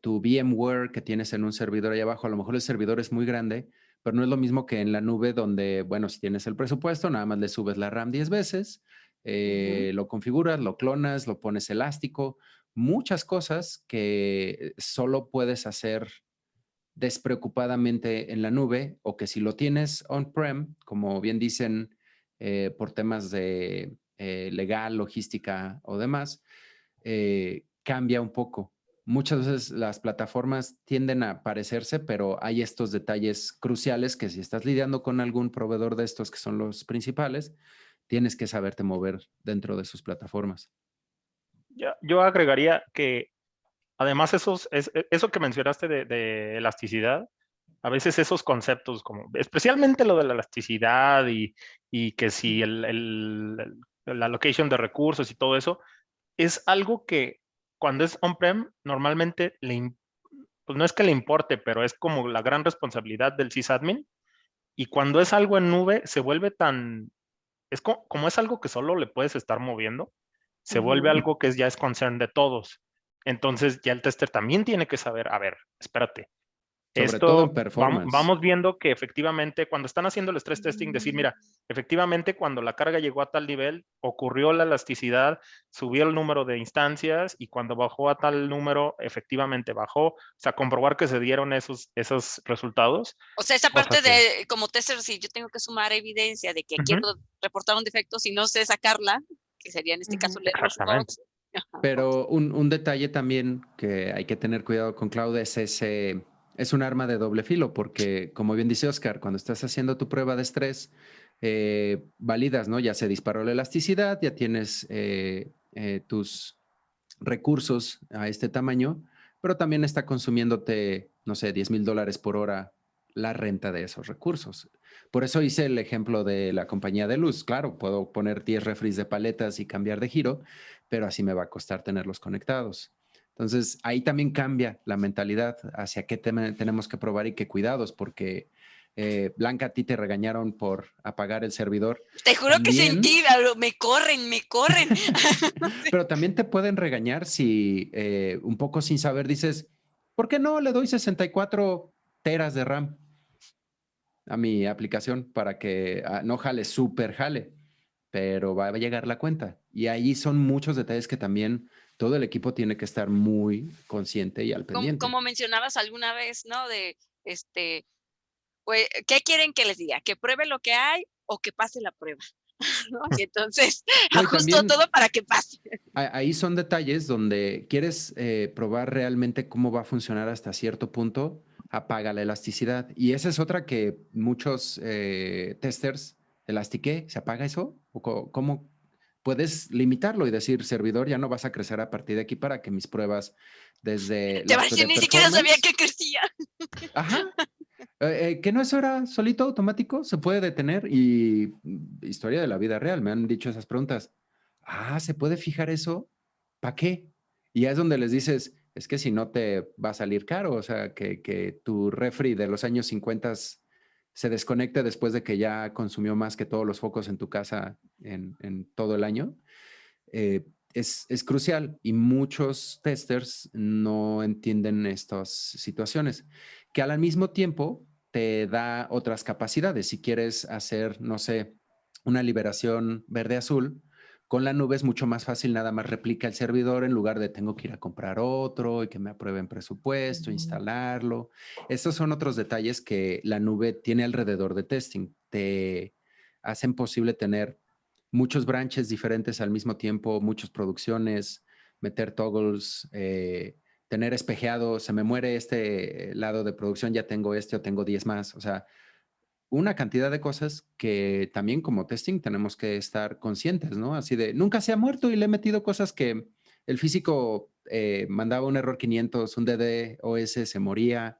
tu VMware que tienes en un servidor ahí abajo. A lo mejor el servidor es muy grande, pero no es lo mismo que en la nube donde, bueno, si tienes el presupuesto, nada más le subes la RAM 10 veces, lo configuras, lo clonas, lo pones elástico, muchas cosas que solo puedes hacer despreocupadamente en la nube, o que si lo tienes on-prem, como bien dicen, por temas de legal, logística o demás, cambia un poco. Muchas veces las plataformas tienden a parecerse, pero hay estos detalles cruciales que si estás lidiando con algún proveedor de estos que son los principales, tienes que saberte mover dentro de sus plataformas. Yo agregaría que además eso que mencionaste de elasticidad, a veces esos conceptos, como especialmente lo de la elasticidad y que si la allocation de recursos y todo eso, es algo que cuando es on-prem normalmente pues no es que le importe, pero es como la gran responsabilidad del sysadmin. Y cuando es algo en nube, se vuelve como es algo que solo le puedes estar moviendo, se vuelve algo que ya es concern de todos. Entonces ya el tester también tiene que saber, a ver, espérate. Sobre todo en performance. Vamos viendo que efectivamente cuando están haciendo el stress testing, decir, mira, efectivamente cuando la carga llegó a tal nivel, ocurrió la elasticidad, subió el número de instancias y cuando bajó a tal número, efectivamente bajó. O sea, comprobar que se dieron esos resultados. O sea, esa parte de, como tester, si yo tengo que sumar evidencia de que quiero reportar un defecto, si no sé sacarla, que sería en este caso leer los logs. Pero un detalle también que hay que tener cuidado con cloud es un arma de doble filo, porque como bien dice Oscar, cuando estás haciendo tu prueba de estrés, validas, ¿no? Ya se disparó la elasticidad, ya tienes tus recursos a este tamaño, pero también está consumiéndote, no sé, $10,000 por hora la renta de esos recursos. Por eso hice el ejemplo de la compañía de luz. Claro, puedo poner 10 refris de paletas y cambiar de giro, pero así me va a costar tenerlos conectados. Entonces, ahí también cambia la mentalidad hacia qué tenemos que probar y qué cuidados, porque Blanca, a ti te regañaron por apagar el servidor. Te juro también, que sentí, me corren. Pero también te pueden regañar si un poco sin saber dices, ¿por qué no le doy 64 teras de RAM a mi aplicación para que no jale, súper jale? Pero va a llegar la cuenta. Y ahí son muchos detalles que también todo el equipo tiene que estar muy consciente y al pendiente. Como mencionabas alguna vez, ¿no? De, pues, ¿qué quieren que les diga? ¿Que pruebe lo que hay o que pase la prueba? ¿No? Y entonces, no, ajusto también, todo para que pase. Ahí son detalles donde quieres probar realmente cómo va a funcionar hasta cierto punto, apaga la elasticidad. Y esa es otra que muchos testers, elastiqué, ¿se apaga eso? ¿O cómo puedes limitarlo y decir, servidor, ya no vas a crecer a partir de aquí para que mis pruebas desde... Te vas a decir, ni siquiera sabía que crecía. Ajá. Que no, eso era solito, automático, se puede detener. Y historia de la vida real, me han dicho esas preguntas. ¿Se puede fijar eso? ¿Para qué? Y ya es donde les dices, es que si no te va a salir caro, o sea, que tu refri de los años 50 se desconecte después de que ya consumió más que todos los focos en tu casa en todo el año. Es crucial y muchos testers no entienden estas situaciones, que al mismo tiempo te da otras capacidades. Si quieres hacer, no sé, una liberación verde-azul, con la nube es mucho más fácil, nada más replica el servidor en lugar de tengo que ir a comprar otro y que me aprueben presupuesto, instalarlo. Estos son otros detalles que la nube tiene alrededor de testing. Te hacen posible tener muchos branches diferentes al mismo tiempo, muchas producciones, meter toggles, tener espejeado, se me muere este lado de producción, ya tengo este o tengo 10 más. O sea, una cantidad de cosas que también como testing tenemos que estar conscientes, ¿no? Así de, nunca se ha muerto y le he metido cosas que el físico mandaba un error 500, un DDoS, se moría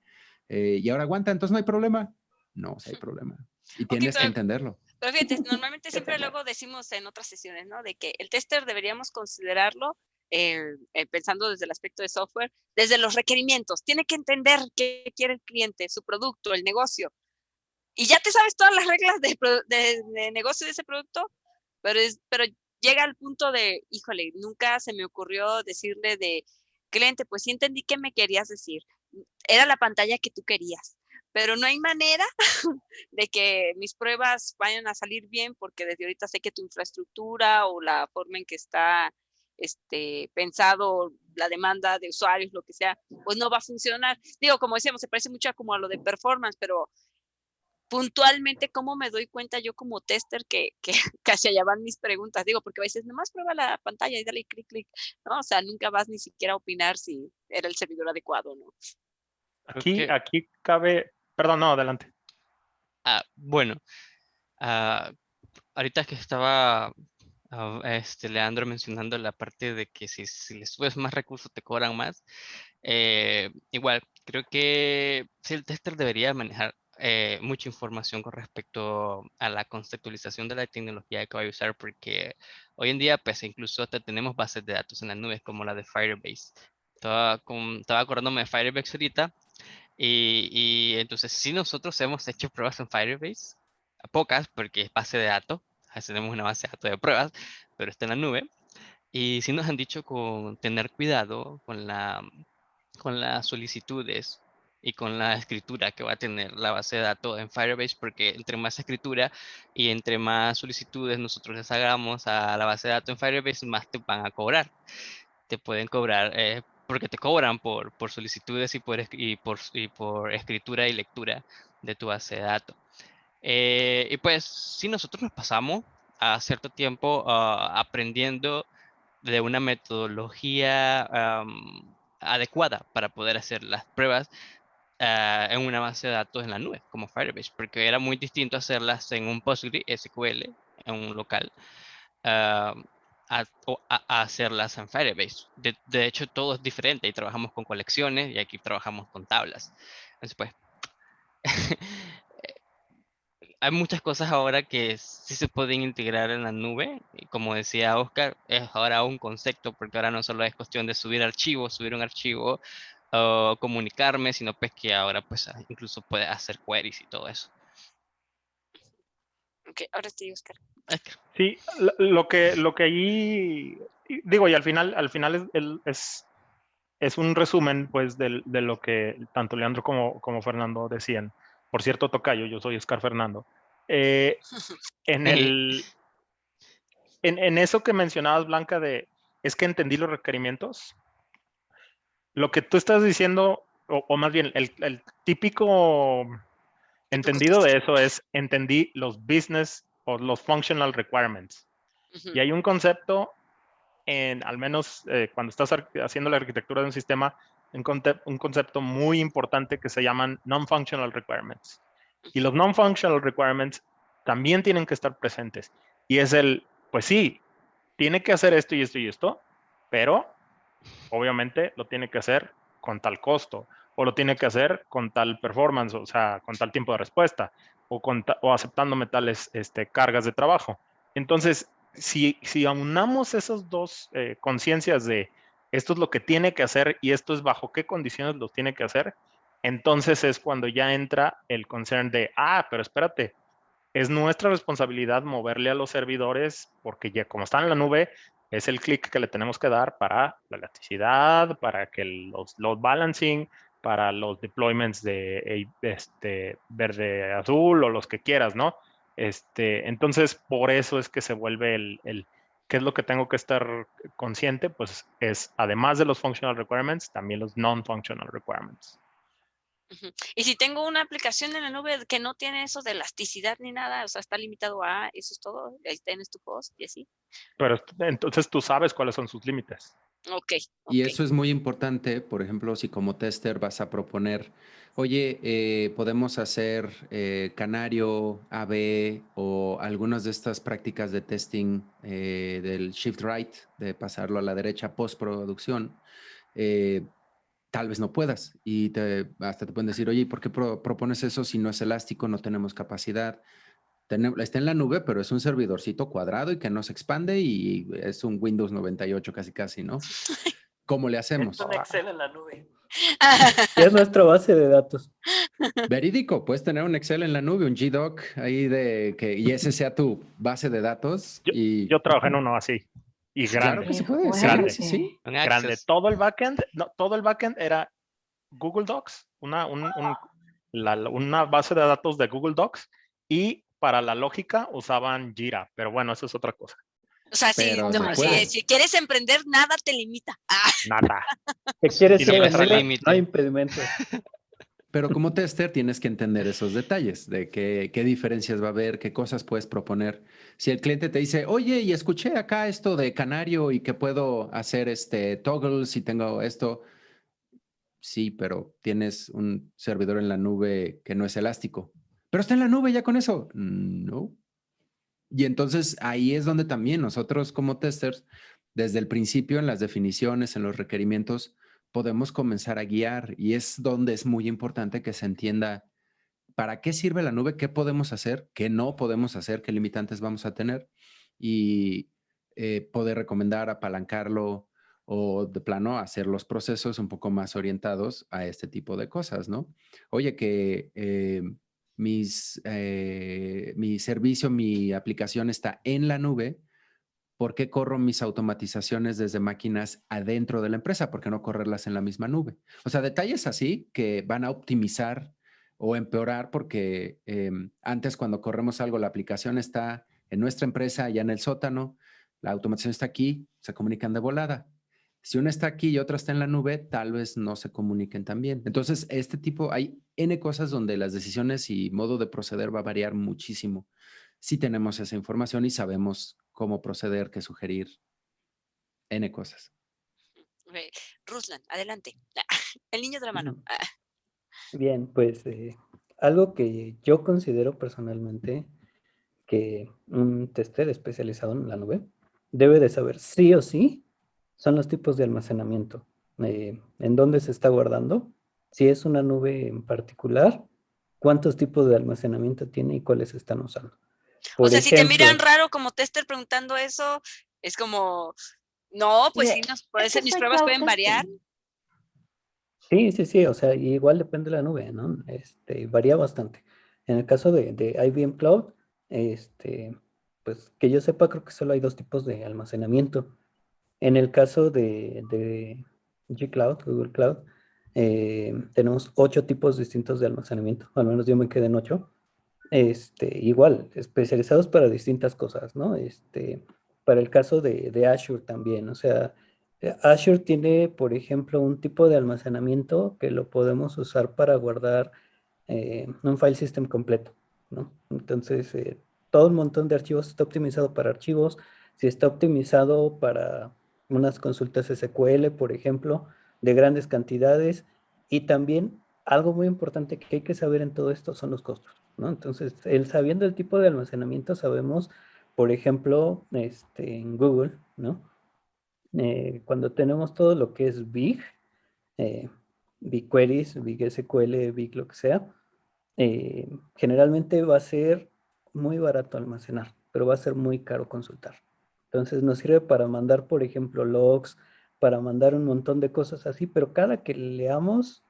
y ahora aguanta, entonces no hay problema. No, sí hay problema. Y tienes que entenderlo. Pero fíjate, normalmente siempre luego decimos en otras sesiones, ¿no? De que el tester deberíamos considerarlo, pensando desde el aspecto de software, desde los requerimientos. Tiene que entender qué quiere el cliente, su producto, el negocio. Y ya te sabes todas las reglas de negocio de ese producto, pero llega al punto de, híjole, nunca se me ocurrió decirle de cliente, pues sí entendí qué me querías decir. Era la pantalla que tú querías, pero no hay manera de que mis pruebas vayan a salir bien porque desde ahorita sé que tu infraestructura o la forma en que está pensado la demanda de usuarios, lo que sea, pues no va a funcionar. Digo, como decíamos, se parece mucho como a lo de performance, pero puntualmente, ¿cómo me doy cuenta yo como tester que casi allá van mis preguntas? Digo, porque a veces nomás prueba la pantalla y dale clic, ¿no? O sea, nunca vas ni siquiera a opinar si era el servidor adecuado o no. Aquí cabe, perdón, no, adelante. Bueno, ahorita que estaba Leandro mencionando la parte de que si le subes más recursos te cobran más. Igual, creo que sí, el tester debería manejar mucha información con respecto a la conceptualización de la tecnología que va a usar, porque hoy en día, pues incluso hasta tenemos bases de datos en las nubes como la de Firebase. Estaba acordándome de Firebase ahorita, y entonces sí nosotros hemos hecho pruebas en Firebase, pocas porque es base de datos, tenemos una base de datos de pruebas, pero está en la nube. Y sí nos han dicho con tener cuidado con las solicitudes y con la escritura que va a tener la base de datos en Firebase, porque entre más escritura y entre más solicitudes nosotros les hagamos a la base de datos en Firebase, más te van a cobrar. Te pueden cobrar, porque te cobran por solicitudes y por escritura y lectura de tu base de datos. Y pues sí, nosotros nos pasamos a cierto tiempo aprendiendo de una metodología adecuada para poder hacer las pruebas en una base de datos en la nube, como Firebase, porque era muy distinto hacerlas en un PostgreSQL, en un local, a hacerlas en Firebase. De hecho, todo es diferente. Ahí trabajamos con colecciones y aquí trabajamos con tablas. Entonces, pues, hay muchas cosas ahora que sí se pueden integrar en la nube. Y como decía Oscar, es ahora un concepto, porque ahora no solo es cuestión de subir un archivo o comunicarme, sino pues que ahora pues incluso puede hacer queries y todo eso. Ok, ahora sí, Oscar. Sí, lo que ahí digo, y al final es un resumen pues de lo que tanto Leandro como Fernando decían. Por cierto, tocayo, yo soy Oscar Fernando. En eso que mencionabas, Blanca, es que entendí los requerimientos. Lo que tú estás diciendo, o más bien, el típico entendido de eso es, entendí los business o los functional requirements. Y hay un concepto, al menos cuando estás haciendo la arquitectura de un sistema, un concepto muy importante que se llaman non-functional requirements. Y los non-functional requirements también tienen que estar presentes. Y es pues sí, tiene que hacer esto y esto y esto, pero obviamente lo tiene que hacer con tal costo, o lo tiene que hacer con tal performance, o sea, con tal tiempo de respuesta, o aceptándome tales cargas de trabajo. Entonces, si aunamos esas dos conciencias de esto es lo que tiene que hacer y esto es bajo qué condiciones lo tiene que hacer, entonces es cuando ya entra el concern de, pero espérate, es nuestra responsabilidad moverle a los servidores porque ya como están en la nube, es el clic que le tenemos que dar para la elasticidad, para que los load balancing, para los deployments de verde azul o los que quieras, ¿no? Entonces, por eso es que se vuelve ¿qué es lo que tengo que estar consciente? Pues es, además de los functional requirements, también los non-functional requirements. Y si tengo una aplicación en la nube que no tiene eso de elasticidad ni nada, o sea, está limitado a eso es todo, ahí tienes tu host y así. Pero entonces tú sabes cuáles son sus límites. Ok. Y eso es muy importante, por ejemplo, si como tester vas a proponer, oye, podemos hacer Canario, AB o algunas de estas prácticas de testing del shift right, de pasarlo a la derecha postproducción, tal vez no puedas y hasta te pueden decir, oye, ¿por qué propones eso si no es elástico, no tenemos capacidad? Está en la nube, pero es un servidorcito cuadrado y que no se expande y es un Windows 98 casi, ¿no? ¿Cómo le hacemos? Es un Excel en la nube. Y es nuestra base de datos. Verídico, puedes tener un Excel en la nube, un GDoc ahí y ese sea tu base de datos. Yo trabajé en uno así. Y Claro grande. que se puede. Sí, Grande. sí, sí. Con Grande. Access. Todo el backend, no, todo el backend era Google Docs, una base de datos de Google Docs, y para la lógica usaban Jira, pero bueno, eso es otra cosa. O sea, Pero se no, puede. si quieres emprender, nada te limita. Nada. ¿Qué quieres Y ser lo la que trae nube? límite. No hay impedimentos. Pero como tester tienes que entender esos detalles de qué diferencias va a haber, qué cosas puedes proponer. Si el cliente te dice, oye, y escuché acá esto de Canario y que puedo hacer toggles y tengo esto. Sí, pero tienes un servidor en la nube que no es elástico. Pero está en la nube ya con eso. No. Y entonces ahí es donde también nosotros como testers, desde el principio en las definiciones, en los requerimientos, podemos comenzar a guiar y es donde es muy importante que se entienda para qué sirve la nube, qué podemos hacer, qué no podemos hacer, qué limitantes vamos a tener y poder recomendar, apalancarlo o de plano hacer los procesos un poco más orientados a este tipo de cosas, ¿no? Oye, que mi servicio, mi aplicación está en la nube. ¿Por qué corro mis automatizaciones desde máquinas adentro de la empresa? ¿Por qué no correrlas en la misma nube? O sea, detalles así que van a optimizar o empeorar porque antes cuando corremos algo, la aplicación está en nuestra empresa, ya en el sótano, la automatización está aquí, se comunican de volada. Si una está aquí y otra está en la nube, tal vez no se comuniquen tan bien. Entonces, hay N cosas donde las decisiones y modo de proceder va a variar muchísimo si tenemos esa información y sabemos cómo proceder, qué sugerir, N cosas. Ruslan, adelante. El niño de la mano. Bien, pues algo que yo considero personalmente que un tester especializado en la nube debe de saber sí o sí son los tipos de almacenamiento, en dónde se está guardando, si es una nube en particular, cuántos tipos de almacenamiento tiene y cuáles están usando. O Por sea, si te miran ejemplo, raro como tester preguntando eso, es como, no, pues sí, puede Es que ser, mis soy pruebas cloud pueden variar. testing. sí, o sea, igual depende de la nube, ¿no? Varía bastante. En el caso de IBM Cloud, pues que yo sepa, creo que solo hay dos tipos de almacenamiento. En el caso de G-Cloud, Google Cloud, tenemos 8 tipos distintos de almacenamiento, al menos yo me quedé en 8. Igual, especializados para distintas cosas, ¿no? Para el caso de Azure también, o sea, Azure tiene, por ejemplo, un tipo de almacenamiento que lo podemos usar para guardar un file system completo, ¿no? Entonces, todo un montón de archivos está optimizado para archivos, si está optimizado para unas consultas SQL, por ejemplo, de grandes cantidades, y también algo muy importante que hay que saber en todo esto son los costos, ¿no? Entonces, sabiendo el tipo de almacenamiento, sabemos, por ejemplo, en Google, ¿no? Cuando tenemos todo lo que es Big, BigQueries, Big SQL, Big lo que sea, generalmente va a ser muy barato almacenar, pero va a ser muy caro consultar. Entonces nos sirve para mandar, por ejemplo, logs, para mandar un montón de cosas así, pero cada que leamos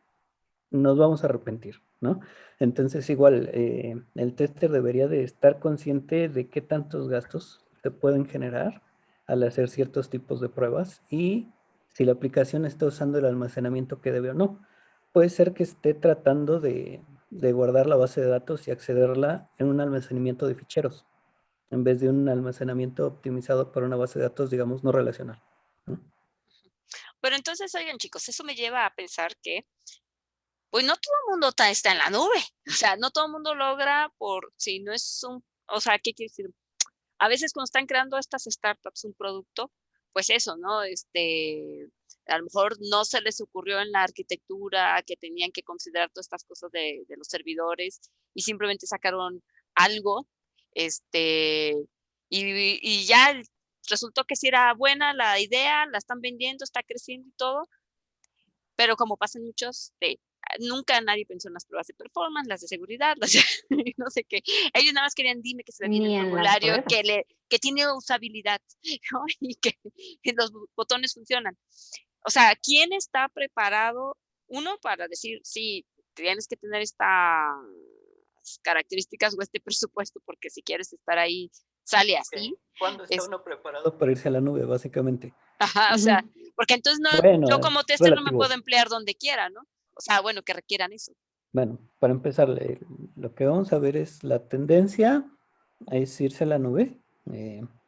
nos vamos a arrepentir, ¿no? Entonces igual, el tester debería de estar consciente de qué tantos gastos se pueden generar al hacer ciertos tipos de pruebas y si la aplicación está usando el almacenamiento que debe o no. Puede ser que esté tratando de guardar la base de datos y accederla en un almacenamiento de ficheros, en vez de un almacenamiento optimizado para una base de datos, digamos, no relacional, ¿no? Pero entonces, oigan, chicos, eso me lleva a pensar que, pues no todo el mundo está en la nube. O sea, no todo el mundo logra si no es o sea, ¿qué quiere decir? A veces cuando están creando estas startups un producto, pues eso, ¿no? A lo mejor no se les ocurrió en la arquitectura que tenían que considerar todas estas cosas de los servidores y simplemente sacaron algo, y ya resultó que sí era buena la idea, la están vendiendo, está creciendo y todo, pero como pasan muchos, nunca nadie pensó en las pruebas de performance, las de seguridad, no sé qué. Ellos nada más querían, dime que se ve bien Ni el en las formulario, pruebas. que tiene usabilidad, ¿no? Y que los botones funcionan. O sea, ¿quién está preparado, uno, para decir, sí, tienes que tener estas características o este presupuesto, porque si quieres estar ahí sale así. ¿Cuándo está Es- uno preparado para irse a la nube, básicamente? Ajá, o sea, porque entonces no, Bueno, yo como es tester no me puedo relativo. emplear donde quiera, ¿no? O sea, bueno, que requieran eso. Bueno, para empezar, lo que vamos a ver es la tendencia es irse a la nube.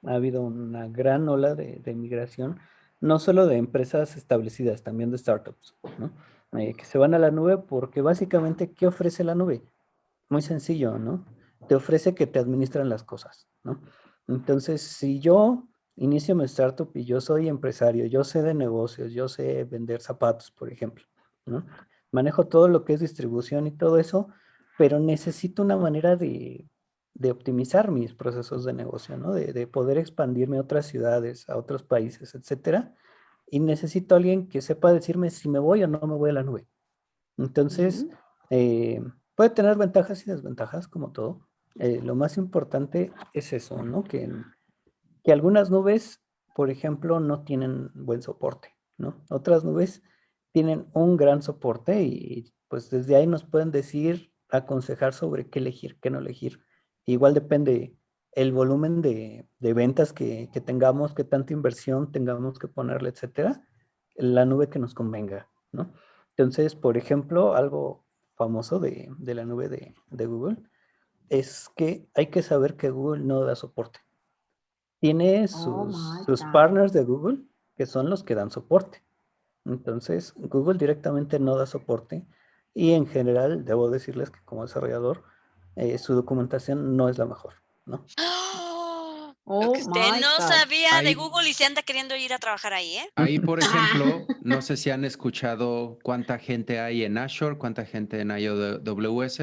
Ha habido una gran ola de migración, no solo de empresas establecidas, también de startups, ¿no? Que se van a la nube porque básicamente, ¿qué ofrece la nube? Muy sencillo, ¿no? Te ofrece que te administren las cosas, ¿no? Entonces, si yo inicio mi startup y yo soy empresario, yo sé de negocios, yo sé vender zapatos, por ejemplo, ¿no? Manejo todo lo que es distribución y todo eso, pero necesito una manera de optimizar mis procesos de negocio, ¿no? De poder expandirme a otras ciudades, a otros países, etcétera. Y necesito a alguien que sepa decirme si me voy o no me voy a la nube. Entonces, puede tener ventajas y desventajas, como todo. Lo más importante es eso, ¿no? Que algunas nubes, por ejemplo, no tienen buen soporte, ¿no? Otras nubes tienen un gran soporte y pues desde ahí nos pueden decir, aconsejar sobre qué elegir, qué no elegir. Igual depende el volumen de ventas que tengamos, qué tanta inversión tengamos que ponerle, etcétera, la nube que nos convenga, ¿no? Entonces, por ejemplo, algo famoso de la nube de Google es que hay que saber que Google no da soporte. Tiene Oh my sus God. partners de Google, que son los que dan soporte. Entonces, Google directamente no da soporte y en general, debo decirles que como desarrollador, su documentación no es la mejor, ¿no? Lo que Oh usted my no God. sabía de Ahí, Google y se anda queriendo ir a trabajar ahí, ¿eh? ahí, por ejemplo, no sé si han escuchado cuánta gente hay en Azure, cuánta gente en AWS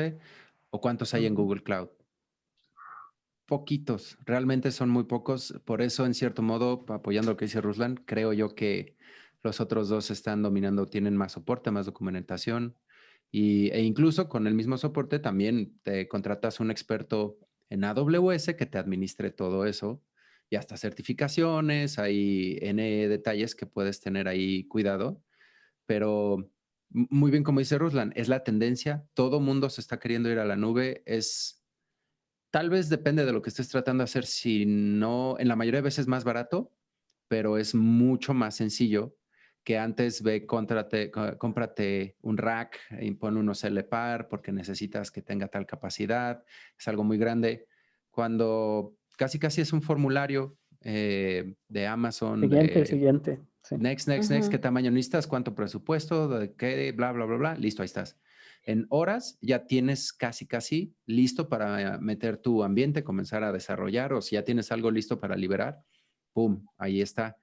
o cuántos hay en Google Cloud. Poquitos, realmente son muy pocos. Por eso, en cierto modo, apoyando lo que dice Ruslan, creo yo que los otros dos están dominando, tienen más soporte, más documentación e incluso con el mismo soporte también te contratas un experto en AWS que te administre todo eso y hasta certificaciones, hay N detalles que puedes tener ahí cuidado, pero muy bien como dice Ruslan, es la tendencia, todo mundo se está queriendo ir a la nube, tal vez depende de lo que estés tratando de hacer, si no, en la mayoría de veces más barato, pero es mucho más sencillo que antes cómprate un rack y pon unos LPAR porque necesitas que tenga tal capacidad, es algo muy grande. Cuando casi es un formulario de Amazon, Siguiente, sí. next, ¿qué tamaño necesitas? ¿Cuánto presupuesto? ¿De qué? Bla, bla, bla, bla. Listo, ahí estás. En horas ya tienes casi listo para meter tu ambiente, comenzar a desarrollar, o si ya tienes algo listo para liberar, ¡pum! Ahí está.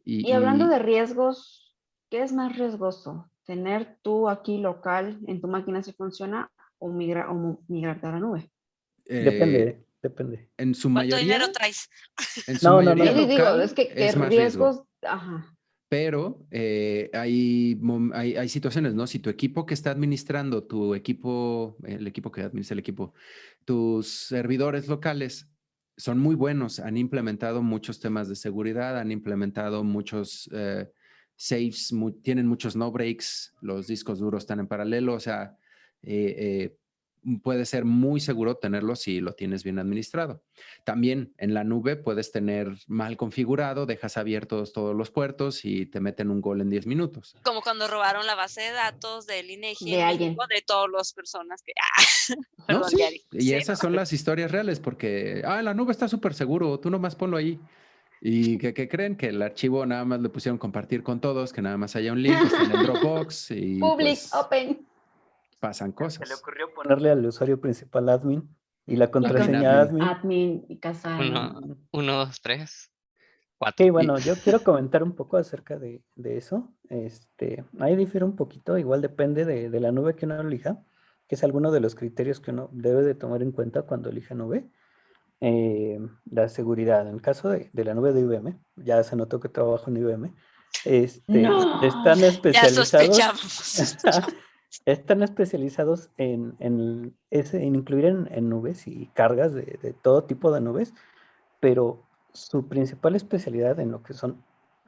Y hablando Y de riesgos, ¿qué es más riesgoso? ¿Tener tú aquí local en tu máquina si funciona o migrarte a la nube? eh, Depende. en su ¿Cuánto dinero mayoría, traes? en su No, mayoría Digo, es local que es más riesgo. riesgos, ajá. Pero hay situaciones, ¿no? Si tu equipo que está administrando, tu equipo, el equipo que administra el equipo, tus servidores locales son muy buenos, han implementado muchos temas de seguridad, han implementado muchos saves, tienen muchos no breaks, los discos duros están en paralelo, o sea, puede ser muy seguro tenerlo si lo tienes bien administrado. También en la nube puedes tener mal configurado, dejas abiertos todos los puertos y te meten un gol en 10 minutos. Como cuando robaron la base de datos del INEGI De en alguien. México, de todas las personas que... No, perdón, sí, Diari. y Sí, esas son las historias reales porque, la nube está súper seguro, tú nomás ponlo ahí. ¿Y que creen? Que el archivo nada más le pusieron compartir con todos, que nada más haya un link, está en el Dropbox y Public, pues open. pasan Se le cosas. ocurrió ponerle al usuario principal admin y la Y contraseña admin. admin y casa. Uno, dos, tres, Sí, 4. bueno, yo quiero comentar un poco acerca de eso. Ahí difiere un poquito, igual depende de la nube que uno elija, que es alguno de los criterios que uno debe de tomar en cuenta cuando elige nube. La seguridad, en el caso de la nube de IBM, ya se notó que trabajo en IBM, No. están ya especializados, sospechamos. están especializados en incluir en nubes y cargas de todo tipo de nubes, pero su principal especialidad en lo que son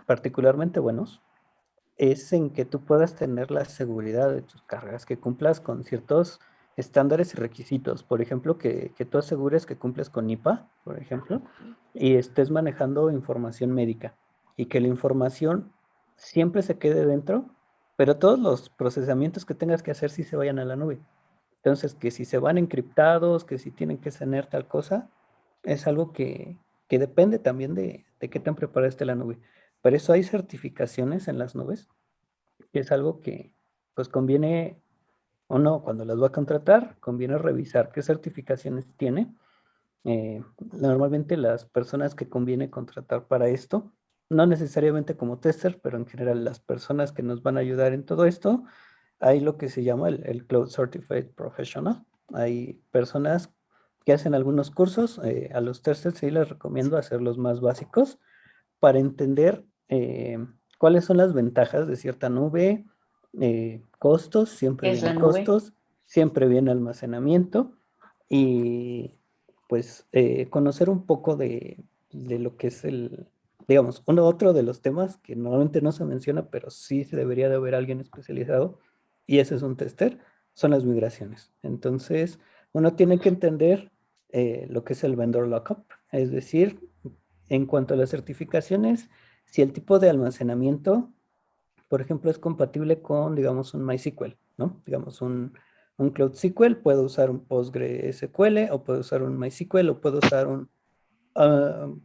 particularmente buenos es en que tú puedas tener la seguridad de tus cargas, que cumplas con ciertos estándares y requisitos. Por ejemplo, que tú asegures que cumples con IPA, por ejemplo, y estés manejando información médica y que la información siempre se quede dentro, pero todos los procesamientos que tengas que hacer sí se vayan a la nube. Entonces, que si se van encriptados, que si tienen que tener tal cosa, es algo que depende también de qué tan preparada esté la nube. Por eso hay certificaciones en las nubes, que es algo que pues conviene, o no, cuando las va a contratar, conviene revisar qué certificaciones tiene. Normalmente las personas que conviene contratar para esto, no necesariamente como tester, pero en general las personas que nos van a ayudar en todo esto, hay lo que se llama el Cloud Certified Professional. Hay personas que hacen algunos cursos, a los testers sí les recomiendo hacer los más básicos para entender cuáles son las ventajas de cierta nube, costos, siempre ¿Qué es la viene nube? costos, siempre viene almacenamiento y pues conocer un poco de lo que es digamos, otro de los temas que normalmente no se menciona, pero sí se debería de haber alguien especializado, y ese es un tester, son las migraciones. Entonces, uno tiene que entender lo que es el vendor lockup, es decir, en cuanto a las certificaciones, si el tipo de almacenamiento, por ejemplo, es compatible con, digamos, un MySQL, ¿no? Digamos, un Cloud SQL, puedo usar un PostgreSQL, o puedo usar un MySQL, o puedo usar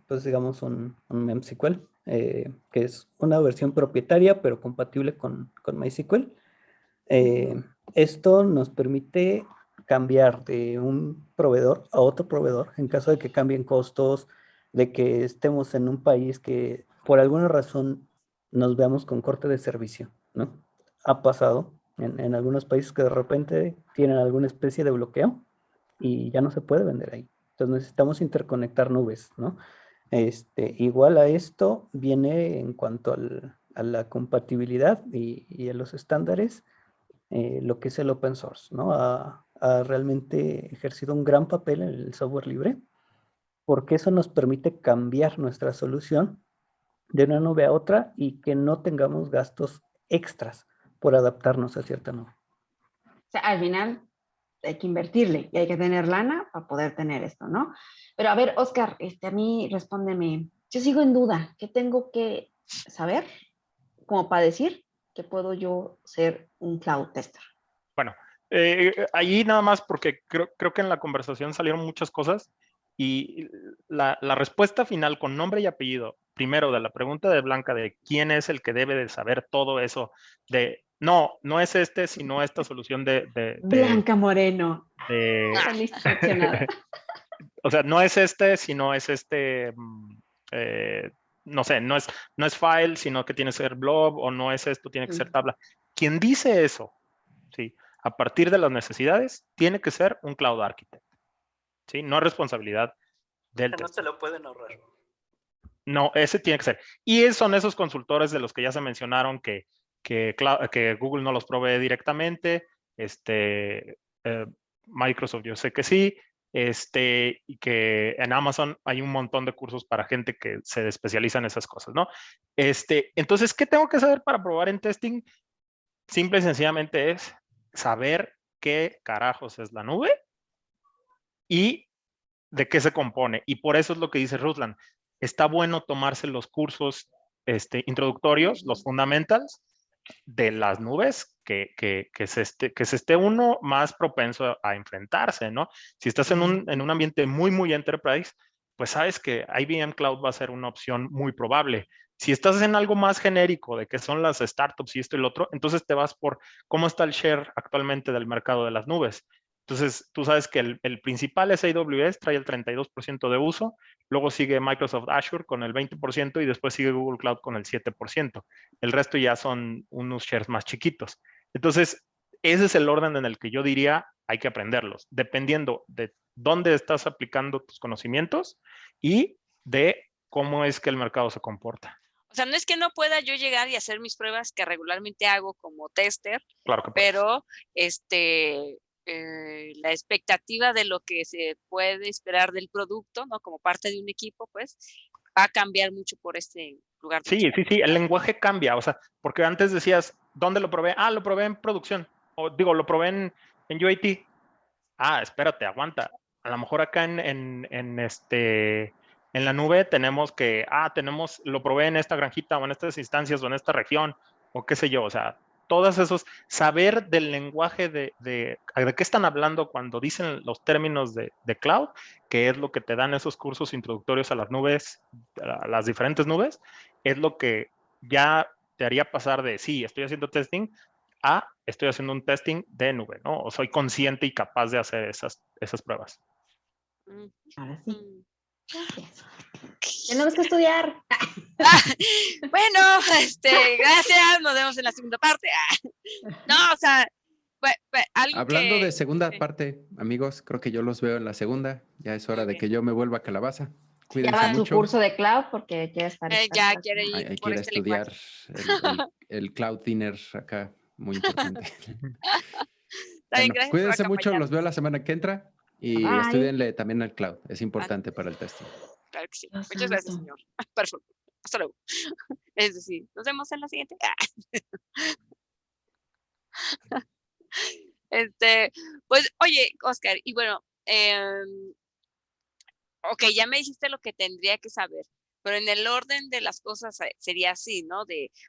pues digamos, un MemSQL, que es una versión propietaria, pero compatible con MySQL. Esto nos permite cambiar de un proveedor a otro proveedor en caso de que cambien costos, de que estemos en un país que por alguna razón nos veamos con corte de servicio, ¿no? Ha pasado en algunos países que de repente tienen alguna especie de bloqueo y ya no se puede vender ahí. Entonces necesitamos interconectar nubes, ¿no? Igual a esto viene en cuanto a la compatibilidad y a los estándares, lo que es el open source, ¿no? Ha realmente ejercido un gran papel en el software libre, porque eso nos permite cambiar nuestra solución de una nube a otra y que no tengamos gastos extras por adaptarnos a cierta nube. O sea, al final hay que invertirle y hay que tener lana para poder tener esto, ¿no? Pero a ver, Oscar, a mí respóndeme. Yo sigo en duda. ¿Qué tengo que saber como para decir que puedo yo ser un cloud tester? Bueno, ahí nada más porque creo que en la conversación salieron muchas cosas y la respuesta final con nombre y apellido, primero de la pregunta de Blanca de quién es el que debe de saber todo eso, de no es sino esta solución Blanca Moreno. de Tan instruccionada. o sea, no es sino es no sé, no es file, sino que tiene que ser blob, o no es esto, tiene que ser tabla. Quien dice eso, ¿sí? A partir de las necesidades, tiene que ser un cloud architect, ¿sí? No es responsabilidad del No tester. se lo pueden ahorrar. No, ese tiene que ser. Y son esos consultores de los que ya se mencionaron que Google no los provee directamente, Microsoft yo sé que sí, y que en Amazon hay un montón de cursos para gente que se especializa en esas cosas, ¿no? Entonces, ¿qué tengo que saber para probar en testing? Simple y sencillamente es saber qué carajos es la nube y de qué se compone. Y por eso es lo que dice Ruslan. Está bueno tomarse los cursos introductorios, los fundamentals de las nubes, que se esté uno más propenso a enfrentarse, ¿no? Si estás en un ambiente muy, muy enterprise, pues sabes que IBM Cloud va a ser una opción muy probable. Si estás en algo más genérico de que son las startups y esto y lo otro, entonces te vas por cómo está el share actualmente del mercado de las nubes. Entonces, tú sabes que el principal es AWS, trae el 32% de uso, luego sigue Microsoft Azure con el 20% y después sigue Google Cloud con el 7%. El resto ya son unos shares más chiquitos. Entonces, ese es el orden en el que yo diría hay que aprenderlos, dependiendo de dónde estás aplicando tus conocimientos y de cómo es que el mercado se comporta. O sea, no es que no pueda yo llegar y hacer mis pruebas que regularmente hago como tester, Claro que puedes. pero la expectativa de lo que se puede esperar del producto, ¿no? Como parte de un equipo, pues, va a cambiar mucho por este lugar. Sí, el lenguaje cambia, o sea, porque antes decías, ¿dónde lo probé? Ah, lo probé en producción, o digo, lo probé en UAT. espérate, aguanta. A lo mejor acá en la nube tenemos lo probé en esta granjita o en estas instancias o en esta región o qué sé yo, o sea, todos esos, saber del lenguaje de qué están hablando cuando dicen los términos de cloud, que es lo que te dan esos cursos introductorios a las nubes, a las diferentes nubes, es lo que ya te haría pasar de, sí, estoy haciendo testing, a estoy haciendo un testing de nube, ¿no? O soy consciente y capaz de hacer esas pruebas. Ahora sí. Mm. Gracias. Tenemos que estudiar. Bueno, gracias, nos vemos en la segunda parte. No, o sea, algo Hablando que... de segunda sí. parte, amigos, creo que yo los veo en la segunda. Ya es hora de Ok. que yo me vuelva calabaza. Ya Cuídense va a su mucho. curso de cloud porque quiere estar. Ya quiere ir Hay que por ir a este lenguaje. estudiar el cloud dinner acá, muy importante. Está bien, Bueno, gracias por cuídense mucho, acompañarnos. los veo la semana que entra y Bye. estudienle también al cloud. Es importante para el testing. Claro que sí. Dios Muchas gracias, santo. señor. Perfecto. Hasta luego. Es decir, nos vemos en la siguiente. Pues, oye, Oscar, y bueno, ok, ya me dijiste lo que tendría que saber, pero en el orden de las cosas sería así, ¿no?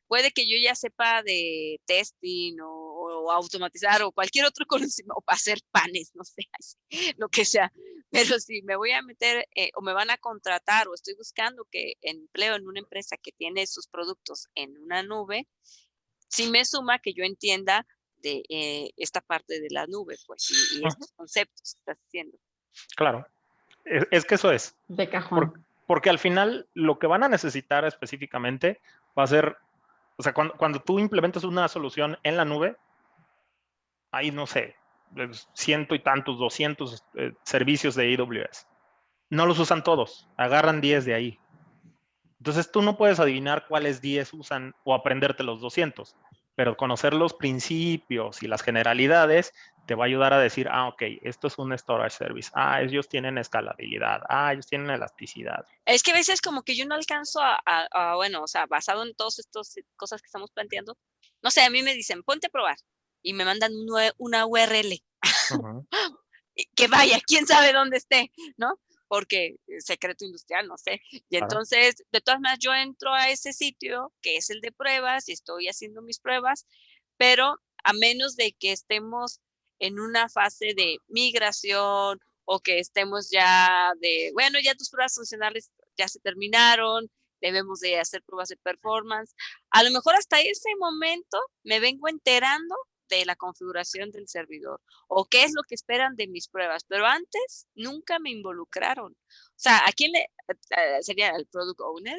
Puede que yo ya sepa de testing o automatizar o cualquier otro conocimiento, o hacer panes, no sé, lo que sea. Pero si me voy a meter o me van a contratar o estoy buscando que empleo en una empresa que tiene sus productos en una nube, sí me suma que yo entienda de esta parte de la nube, pues, y estos conceptos que estás diciendo. Claro, es que eso es. De cajón. Porque al final lo que van a necesitar específicamente va a ser, o sea, cuando tú implementas una solución en la nube, hay, no sé, ciento y tantos, 200 servicios de AWS. No los usan todos, agarran 10 de ahí. Entonces tú no puedes adivinar cuáles 10 usan o aprenderte los 200, pero conocer los principios y las generalidades te va a ayudar a decir, ok, esto es un storage service, ellos tienen escalabilidad, ellos tienen elasticidad. Es que a veces como que yo no alcanzo bueno, o sea, basado en todas estas cosas que estamos planteando, no sé, a mí me dicen, ponte a probar, y me mandan una URL, que vaya, quién sabe dónde esté, ¿no? Porque secreto industrial, no sé. Y entonces, de todas maneras, yo entro a ese sitio, que es el de pruebas, y estoy haciendo mis pruebas, pero a menos de que estemos en una fase de migración o que estemos ya bueno, ya tus pruebas funcionales ya se terminaron, debemos de hacer pruebas de performance. A lo mejor hasta ese momento me vengo enterando de la configuración del servidor o qué es lo que esperan de mis pruebas, pero antes nunca me involucraron. O sea, ¿a quién sería el product owner?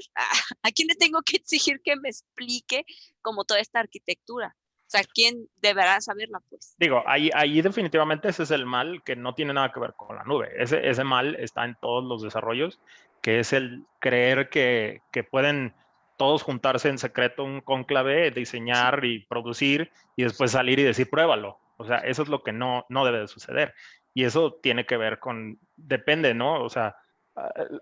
¿A quién le tengo que exigir que me explique como toda esta arquitectura? O sea, ¿quién deberá saberla, pues? Digo, ahí definitivamente ese es el mal que no tiene nada que ver con la nube. Ese mal está en todos los desarrollos, que es el creer que pueden todos juntarse en secreto, un cónclave, diseñar y producir y después salir y decir, pruébalo. O sea, eso es lo que no debe de suceder. Y eso tiene que ver depende, ¿no? O sea,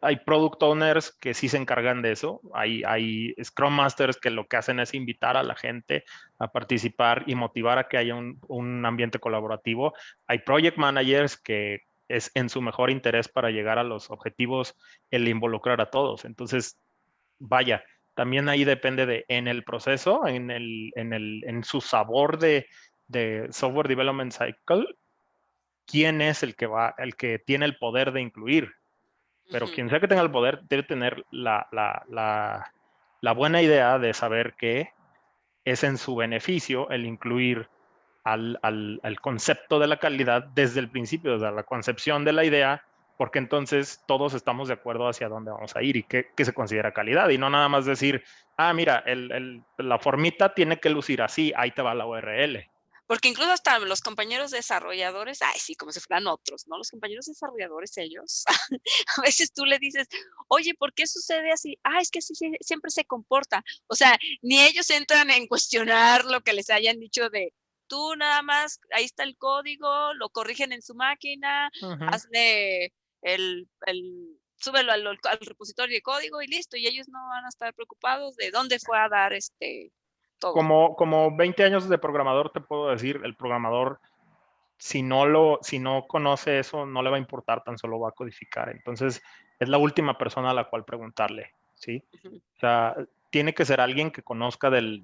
hay product owners que sí se encargan de eso. Hay Scrum Masters que lo que hacen es invitar a la gente a participar y motivar a que haya un ambiente colaborativo. Hay project managers que es en su mejor interés para llegar a los objetivos el involucrar a todos. Entonces, vaya, también ahí depende en el proceso, en su sabor de software development cycle, quién es el que tiene el poder de incluir. Pero quien sea que tenga el poder debe tener la buena idea de saber que es en su beneficio el incluir al concepto de la calidad desde el principio, desde la concepción de la idea, porque entonces todos estamos de acuerdo hacia dónde vamos a ir y qué se considera calidad, y no nada más decir, mira, la formita tiene que lucir así, ahí te va la URL. Porque incluso hasta los compañeros desarrolladores, sí, como si fueran otros, ¿no? Los compañeros desarrolladores, ellos, a veces tú le dices, oye, ¿por qué sucede así? Es que así siempre se comporta. O sea, ni ellos entran en cuestionar lo que les hayan dicho tú nada más, ahí está el código, lo corrigen en su máquina, hazle súbelo al repositorio de código y listo, y ellos no van a estar preocupados de dónde fue a dar todo. Como 20 años de programador, te puedo decir, el programador si no conoce eso, no le va a importar, tan solo va a codificar. Entonces, es la última persona a la cual preguntarle, ¿sí? Ujú. O sea, tiene que ser alguien que conozca del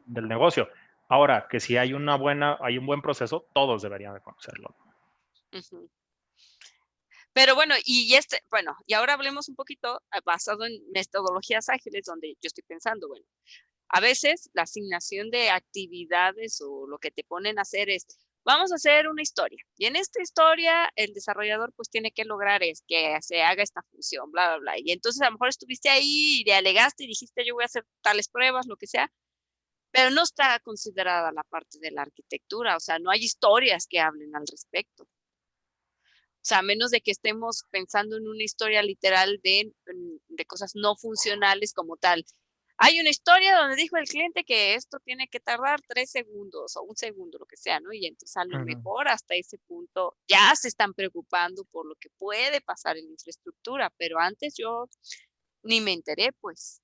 negocio. Ahora, que si hay un buen proceso, todos deberían de conocerlo. Ujú. Pero bueno, y ahora hablemos un poquito basado en metodologías ágiles, donde yo estoy pensando, bueno, a veces la asignación de actividades o lo que te ponen a hacer es, vamos a hacer una historia. Y en esta historia el desarrollador pues tiene que lograr que se haga esta función, bla, bla, bla. Y entonces a lo mejor estuviste ahí y le alegaste y dijiste yo voy a hacer tales pruebas, lo que sea, pero no está considerada la parte de la arquitectura, o sea, no hay historias que hablen al respecto. O sea, a menos de que estemos pensando en una historia literal de cosas no funcionales como tal. Hay una historia donde dijo el cliente que esto tiene que tardar 3 segundos o 1 segundo, lo que sea, ¿no? Y entonces a lo mejor hasta ese punto ya se están preocupando por lo que puede pasar en la infraestructura, pero antes yo ni me enteré, pues.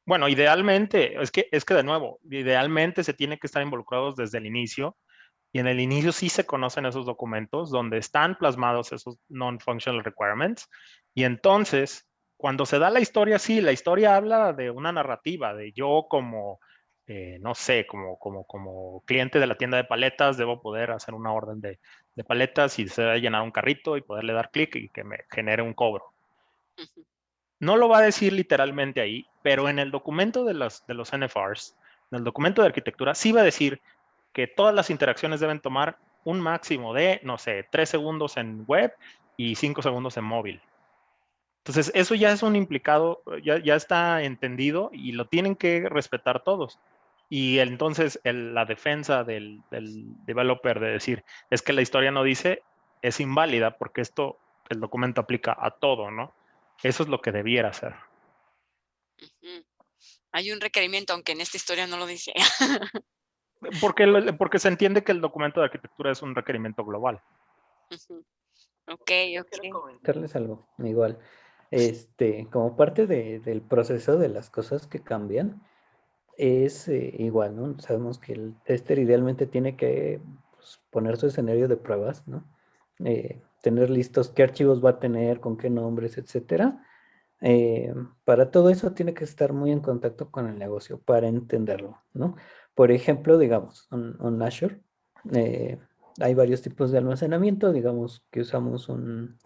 Bueno, idealmente, es que de nuevo, idealmente se tiene que estar involucrados desde el inicio. Y en el inicio sí se conocen esos documentos donde están plasmados esos non-functional requirements. Y entonces, cuando se da la historia, sí, la historia habla de una narrativa, de yo como, no sé, como cliente de la tienda de paletas, debo poder hacer una orden de paletas y se debe llenar un carrito y poderle dar clic y que me genere un cobro. Ujú. No lo va a decir literalmente ahí, pero en el documento de los NFRs, en el documento de arquitectura, sí va a decir que todas las interacciones deben tomar un máximo de, no sé, 3 segundos en web y 5 segundos en móvil. Entonces, eso ya es un implicado, ya está entendido y lo tienen que respetar todos. Y entonces la defensa del developer de decir, es que la historia no dice, es inválida porque el documento aplica a todo, ¿no? Eso es lo que debiera hacer. Ujú. Hay un requerimiento, aunque en esta historia no lo dice. Porque se entiende que el documento de arquitectura es un requerimiento global. Ujú. Ok, Quiero ok. comentarles algo, igual. Como parte del proceso de las cosas que cambian, es igual, ¿no? Sabemos que el tester idealmente tiene que pues, poner su escenario de pruebas, ¿no? Tener listos qué archivos va a tener, con qué nombres, etcétera. Para todo eso tiene que estar muy en contacto con el negocio para entenderlo, ¿no? Por ejemplo, digamos, en Azure hay varios tipos de almacenamiento, digamos que usamos un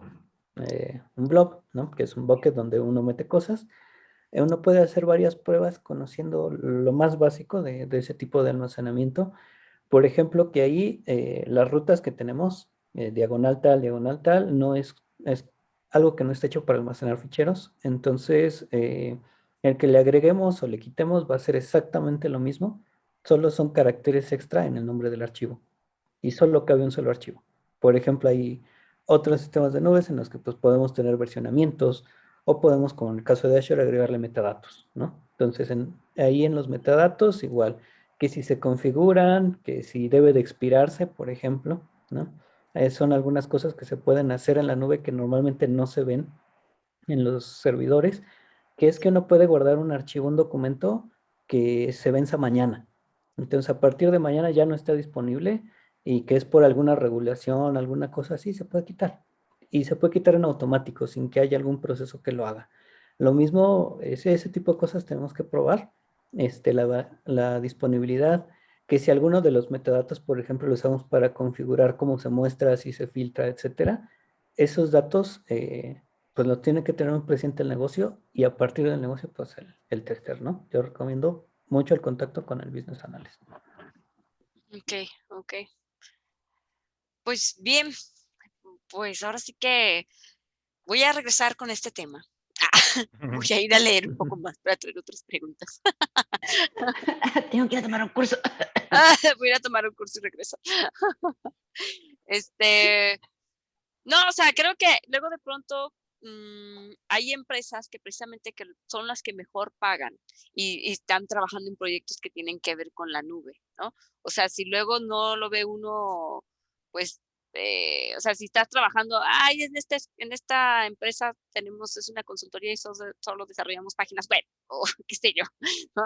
blob, ¿no? Que es un bucket donde uno mete cosas. Uno puede hacer varias pruebas conociendo lo más básico de ese tipo de almacenamiento. Por ejemplo, que ahí las rutas que tenemos, diagonal tal, no es algo que no está hecho para almacenar ficheros. Entonces, el que le agreguemos o le quitemos va a ser exactamente lo mismo. Solo son caracteres extra en el nombre del archivo. Y solo cabe un solo archivo. Por ejemplo, hay otros sistemas de nubes en los que pues, podemos tener versionamientos o podemos, como en el caso de Azure, agregarle metadatos, ¿no? Entonces, ahí en los metadatos, igual que si se configuran, que si debe de expirarse, por ejemplo, ¿no? Son algunas cosas que se pueden hacer en la nube que normalmente no se ven en los servidores, que es que uno puede guardar un archivo, un documento que se venza mañana. Entonces, a partir de mañana ya no está disponible y que es por alguna regulación, alguna cosa así, se puede quitar. Y se puede quitar en automático sin que haya algún proceso que lo haga. Lo mismo, ese tipo de cosas tenemos que probar. La disponibilidad, que si alguno de los metadatos, por ejemplo, lo usamos para configurar cómo se muestra, si se filtra, etcétera, esos datos pues lo tiene que tener muy presente el negocio y a partir del negocio, pues el tester, ¿no? Yo recomiendo mucho el contacto con el business analyst. Ok, ok. Pues bien, pues ahora sí que voy a regresar con este tema. Voy a ir a leer un poco más para traer otras preguntas. Tengo que ir a tomar un curso. Voy a ir a tomar un curso y regreso. No, o sea, creo que luego de pronto hay empresas que precisamente que son las que mejor pagan y están trabajando en proyectos que tienen que ver con la nube, ¿no? O sea, si luego no lo ve uno, pues, o sea, si estás trabajando, en esta empresa es una consultoría y solo desarrollamos páginas web o qué sé yo, ¿no?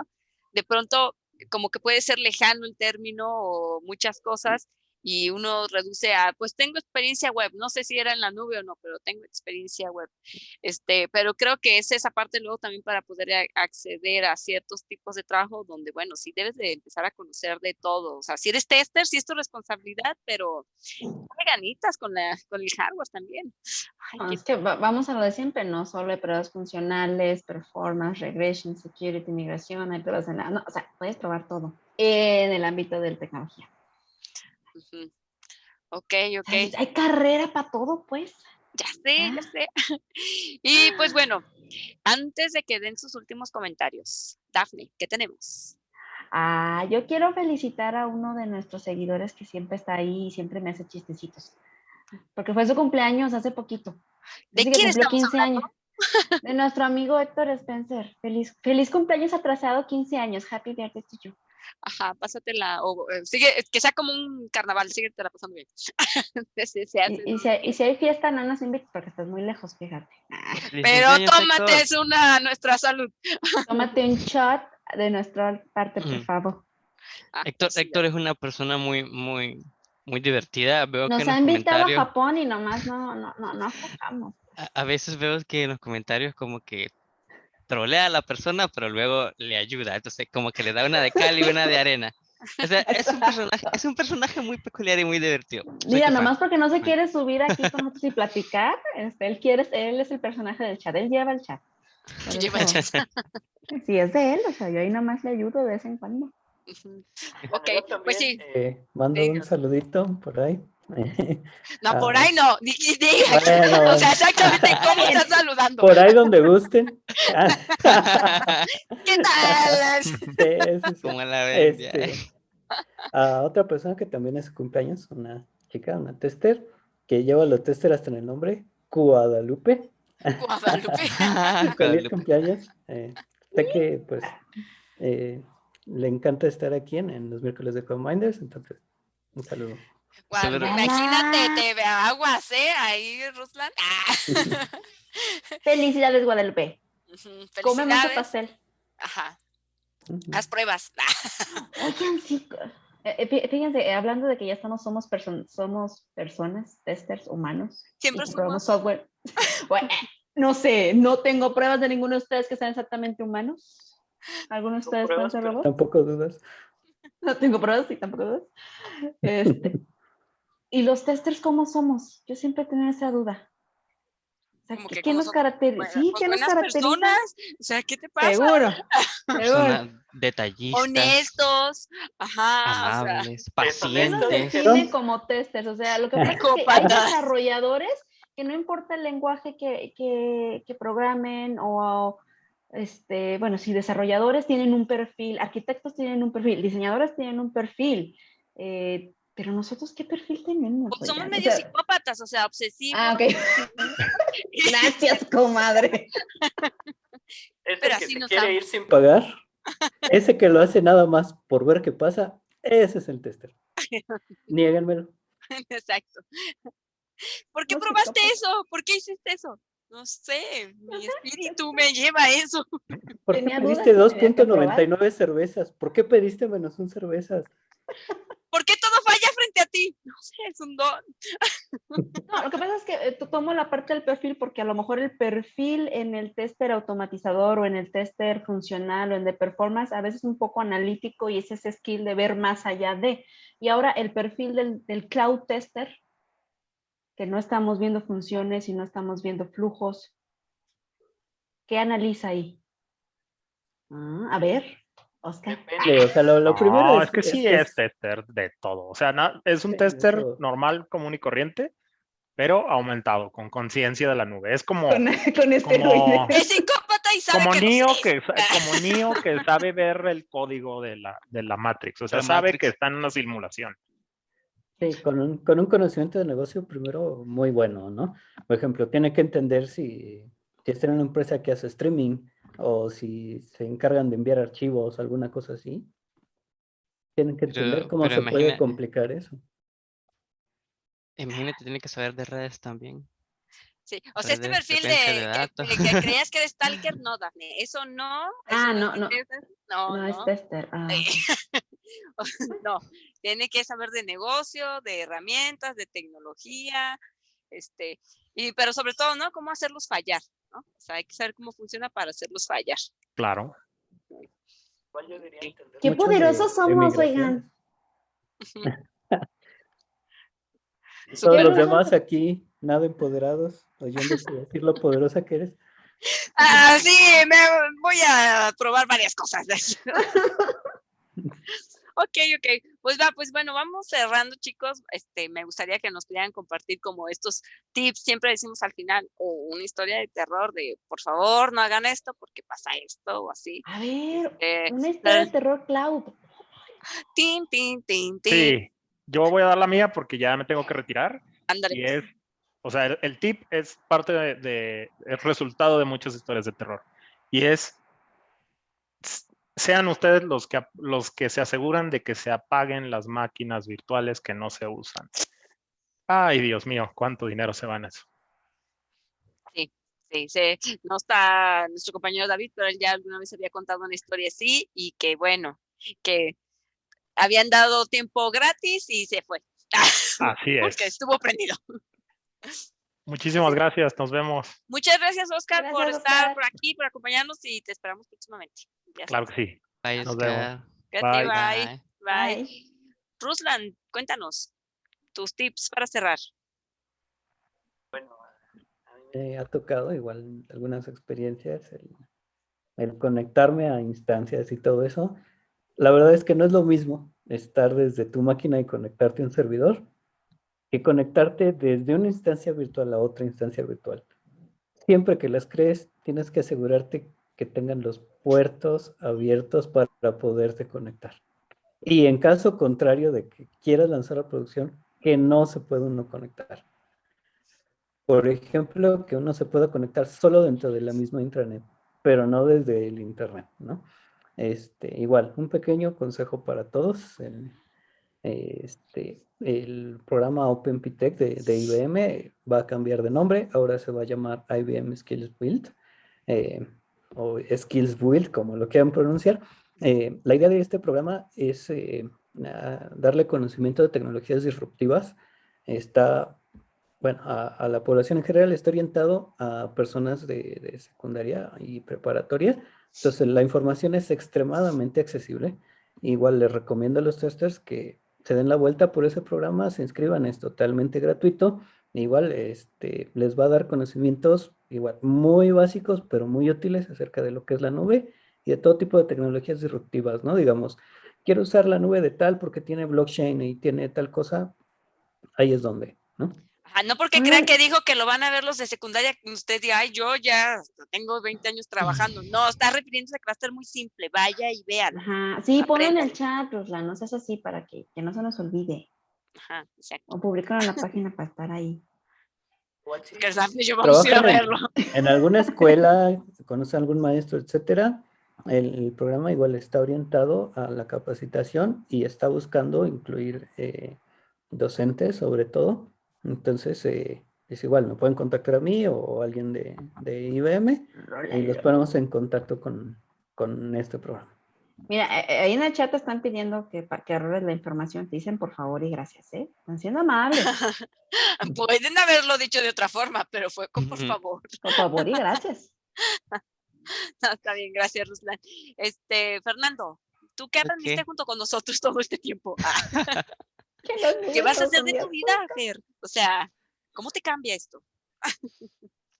De pronto, como que puede ser lejano el término o muchas cosas y uno reduce a, pues tengo experiencia web, no sé si era en la nube o no, pero tengo experiencia web. Pero creo que es esa parte luego también para poder acceder a ciertos tipos de trabajo donde, bueno, sí debes de empezar a conocer de todo. O sea, si eres tester, sí es tu responsabilidad, pero hay ganitas con el hardware también. Ay, No, es que vamos a lo de siempre, no solo hay pruebas funcionales, performance, regression, security, migración, hay pruebas en la... No, o sea, puedes probar todo en el ámbito de la tecnología. Ujú. Ok. Hay carrera para todo, pues. Ya sé. Y pues bueno, antes de que den sus últimos comentarios, Dafne, ¿qué tenemos? Yo quiero felicitar a uno de nuestros seguidores que siempre está ahí y siempre me hace chistecitos. Porque fue su cumpleaños hace poquito. ¿De Dice que quién cumplió estamos 15 hablando? años. De nuestro amigo Héctor Spencer. Feliz cumpleaños atrasado, 15 años. Happy birthday to you. Ajá, pásatela, o sigue, que sea como un carnaval, sigue te la pasando bien. Se hace Y si hay fiesta, no nos invites porque estás muy lejos, fíjate. Feliz Pero cumpleaños, tómate Héctor. es una nuestra salud. Tómate un shot de nuestra parte, por favor. Héctor es una persona muy, muy, muy divertida. Veo que Nos en ha los invitado a comentarios, Japón y nomás no aflojamos. a veces veo que en los comentarios como que trolea a la persona, pero luego le ayuda. Entonces, como que le da una de cal y una de arena. O sea, es un personaje muy peculiar y muy divertido. Soy Mira, tu fan. nomás porque no se Fan. quiere subir aquí con nosotros y platicar, él es el personaje del chat, él lleva el chat. Por Lleva el eso, sí, es de él, o sea, yo ahí nomás le ayudo de vez en cuando. Ujú. Ok, pues sí. Mando un Venga. saludito por ahí. No, por Ah, ahí no. Diga. bueno, O sea, exactamente cómo estás saludando. por ahí donde gusten. ¿Qué tal? Sí, sí, sí. Como la bestia. A otra persona que también es su cumpleaños, una chica, una tester, que lleva los tester hasta en el nombre, Guadalupe. Guadalupe. Feliz Guadalupe. cumpleaños. Sé que pues le encanta estar aquí en los miércoles de Commanders, entonces un saludo. Guadalupe, Seguro- imagínate, te ve aguas, ahí, Ruslan. Felicidades, Guadalupe. Ujú, Come mucho felicidades. pastel. Ajá. Ujú. Haz pruebas. Oigan, sí, fíjense, hablando de que ya somos personas, testers, humanos, Siempre y que probamos somos. software. Bueno, no sé, no tengo pruebas de ninguno de ustedes que sean exactamente humanos. ¿Alguno de ustedes pueden ser robots? Tampoco dudas. No tengo pruebas y tampoco dudas. ¿Y los testers cómo somos? Yo siempre he tenido esa duda. O sea, Como que ¿qué como nos caracteriza? Sí, pues ¿qué nos buenas caracteriza? personas. O sea, ¿qué te pasa? Seguro, seguro. Personas detallistas, Honestos. Ajá. O sea, amables, ¿Qué nos pacientes. define como testers? O sea, lo que pasa es que hay Psicópatas. desarrolladores que no importa el lenguaje que programen o, bueno, si desarrolladores tienen un perfil, arquitectos tienen un perfil, diseñadores tienen un perfil, pero nosotros, ¿qué perfil tenemos? pues somos Oigan? medio O sea, psicópatas, o sea, obsesivos. ok. Gracias, comadre. Pero así nos quiere ir Sin pagar, ese que lo hace nada más por ver qué pasa, ese es el tester. Niéganmelo. Exacto. ¿Por qué No, probaste psicópata. eso? ¿Por qué hiciste eso? No sé, mi espíritu me lleva a eso. ¿Por qué Tenía pediste dudas y tenía que probar. 2.99 cervezas? ¿Por qué pediste menos un cervezas? ¿Por qué todo falla frente a ti? No sé, es un don. No, lo que pasa es que tomo la parte del perfil porque a lo mejor el perfil en el tester automatizador o en el tester funcional o en de performance a veces es un poco analítico y es ese skill de ver más allá de. Y ahora el perfil del cloud tester, que no estamos viendo funciones y no estamos viendo flujos, ¿qué analiza ahí? A ver, Oscar. O sea, lo primero No, es, es que sí es tester de todo. O sea, es un Sí, tester eso. normal, común y corriente, pero aumentado, con conciencia de la nube. Es como, Con esteroides. Es psicópata y sabe como que lo Neo sé. como Neo que sabe ver el código de la Matrix. O sea, La sabe Matrix. que está en una simulación. Sí, con un conocimiento de negocio primero muy bueno, ¿no? Por ejemplo, tiene que entender si es en una empresa que hace streaming o si se encargan de enviar archivos o alguna cosa así. Tienen que entender cómo Pero se puede complicar eso. imagínate, tiene que saber de redes también. Sí, o sea, este Redes, perfil secuencia de de datos. que creas que eres stalker, no, Dafne, eso no, eso no, No, no es no, tester. no, tiene que saber de negocio, de herramientas, de tecnología, pero sobre todo, ¿no? Cómo hacerlos fallar, ¿no? O sea, hay que saber cómo funciona para hacerlos fallar. Claro. Igual yo diría entender Qué mucho poderosos de somos, migraciones. oigan. Todos Qué los bueno. demás aquí, nada empoderados, oyéndote decir lo poderosa que eres. Sí, voy a probar varias cosas. Ok, pues bueno, vamos cerrando, chicos. Me gustaría que nos pudieran compartir como estos tips, siempre decimos al final, o una historia de terror de, por favor, no hagan esto porque pasa esto o así. A ver, una historia de terror cloud. Tin. Sí, yo voy a dar la mía porque ya me tengo que retirar. Ándale. Y es, o sea, el tip es parte el resultado de muchas historias de terror. Y es, sean ustedes los que se aseguran de que se apaguen las máquinas virtuales que no se usan. Ay, Dios mío, cuánto dinero se va en eso. Sí, no está nuestro compañero David, pero él ya alguna vez había contado una historia así y que bueno, que habían dado tiempo gratis y se fue. Así Porque es. estuvo prendido. Muchísimas gracias, nos vemos. Muchas gracias, Oscar, por Gracias, estar Oscar. por aquí, por acompañarnos y te esperamos próximamente. Ya Claro que sí. Bye, Nos vemos. Oscar. Cuídate, Bye. bye. Bye. Bye. Ruslan, cuéntanos tus tips para cerrar. Bueno, a mí me ha tocado igual algunas experiencias, el conectarme a instancias y todo eso. La verdad es que no es lo mismo estar desde tu máquina y conectarte a un servidor que conectarte desde una instancia virtual a otra instancia virtual. Siempre que las crees, tienes que asegurarte que tengan los puertos abiertos para poderte conectar. Y en caso contrario de que quieras lanzar a producción, que no se puede uno conectar. Por ejemplo, que uno se pueda conectar solo dentro de la misma intranet, pero no desde el internet, ¿no? Igual, un pequeño consejo para todos. El programa OpenPTEC de IBM va a cambiar de nombre, ahora se va a llamar IBM Skills Build, o Skills Build, como lo quieran pronunciar. La idea de este programa es darle conocimiento de tecnologías disruptivas. Bueno, a la población en general está orientado a personas de secundaria y preparatoria. Entonces, la información es extremadamente accesible. Igual les recomiendo a los testers que se den la vuelta por ese programa, se inscriban, es totalmente gratuito. Igual les va a dar conocimientos igual muy básicos, pero muy útiles acerca de lo que es la nube y de todo tipo de tecnologías disruptivas, ¿no? Digamos, quiero usar la nube de tal porque tiene blockchain y tiene tal cosa, ahí es donde, ¿no? Ajá, no porque crean que dijo que lo van a ver los de secundaria, usted diga, ay, yo ya tengo 20 años trabajando. No, está refiriéndose a que va a estar muy simple, vaya y véalo. Ajá, sí, ponlo en Aprenda. el chat, Ruslan, no seas así para que no se nos olvide. Ajá, exacto. O publicarlo en la página para estar ahí. Que yo vamos a ir a verlo. En alguna escuela, conoce a algún maestro, etcétera, el programa igual está orientado a la capacitación y está buscando incluir docentes sobre todo. Entonces, es igual, me pueden contactar a mí o a alguien de IBM y los ponemos en contacto con este programa. Mira, ahí en el chat te están pidiendo que arrojes la información. Te dicen por favor y gracias, ¿eh? Están siendo amables. Pueden haberlo dicho de otra forma, pero fue con por favor. Por favor y gracias. No, está bien, gracias, Ruslan. Fernando, ¿tú qué aprendiste junto con nosotros todo este tiempo? ¿Qué vas a hacer de tu vida, Fer? O sea, ¿cómo te cambia esto?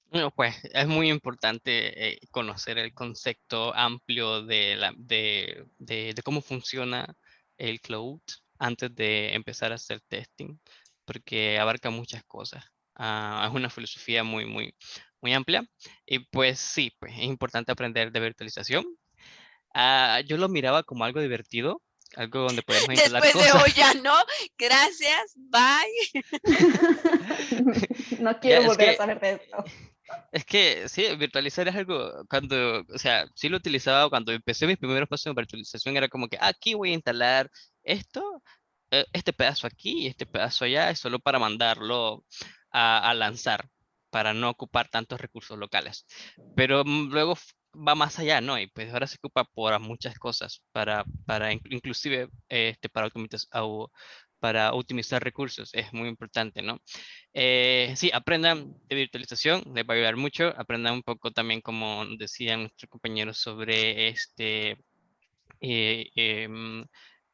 Bueno, pues es muy importante conocer el concepto amplio de cómo funciona el cloud antes de empezar a hacer testing, porque abarca muchas cosas. Es una filosofía muy amplia. Y pues sí, pues es importante aprender de virtualización. Yo lo miraba como algo divertido, algo donde podemos instalar Después de cosas. hoy ya no, gracias, bye. No quiero volver a saber de esto. Es que sí, virtualizar es algo, o sea, sí lo utilizaba cuando empecé mis primeros pasos en virtualización, era como que aquí voy a instalar esto, este pedazo aquí y este pedazo allá, es solo para mandarlo a lanzar, para no ocupar tantos recursos locales. Pero luego va más allá, ¿no? Y pues ahora se ocupa por muchas cosas, inclusive para optimizar recursos, es muy importante, ¿no? Sí, aprendan de virtualización, les va a ayudar mucho. Aprendan un poco también, como decían nuestros compañeros, sobre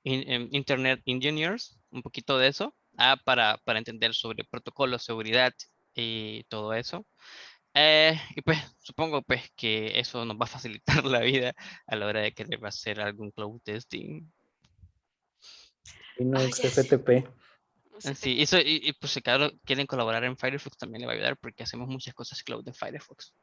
Internet Engineers, un poquito de eso, para entender sobre protocolos, seguridad y todo eso. Y pues supongo pues que eso nos va a facilitar la vida a la hora de querer hacer algún cloud testing. Linux, ya sé. FTP. Sí, eso, y pues si claro, quieren colaborar en Firefox también le va a ayudar porque hacemos muchas cosas cloud en Firefox.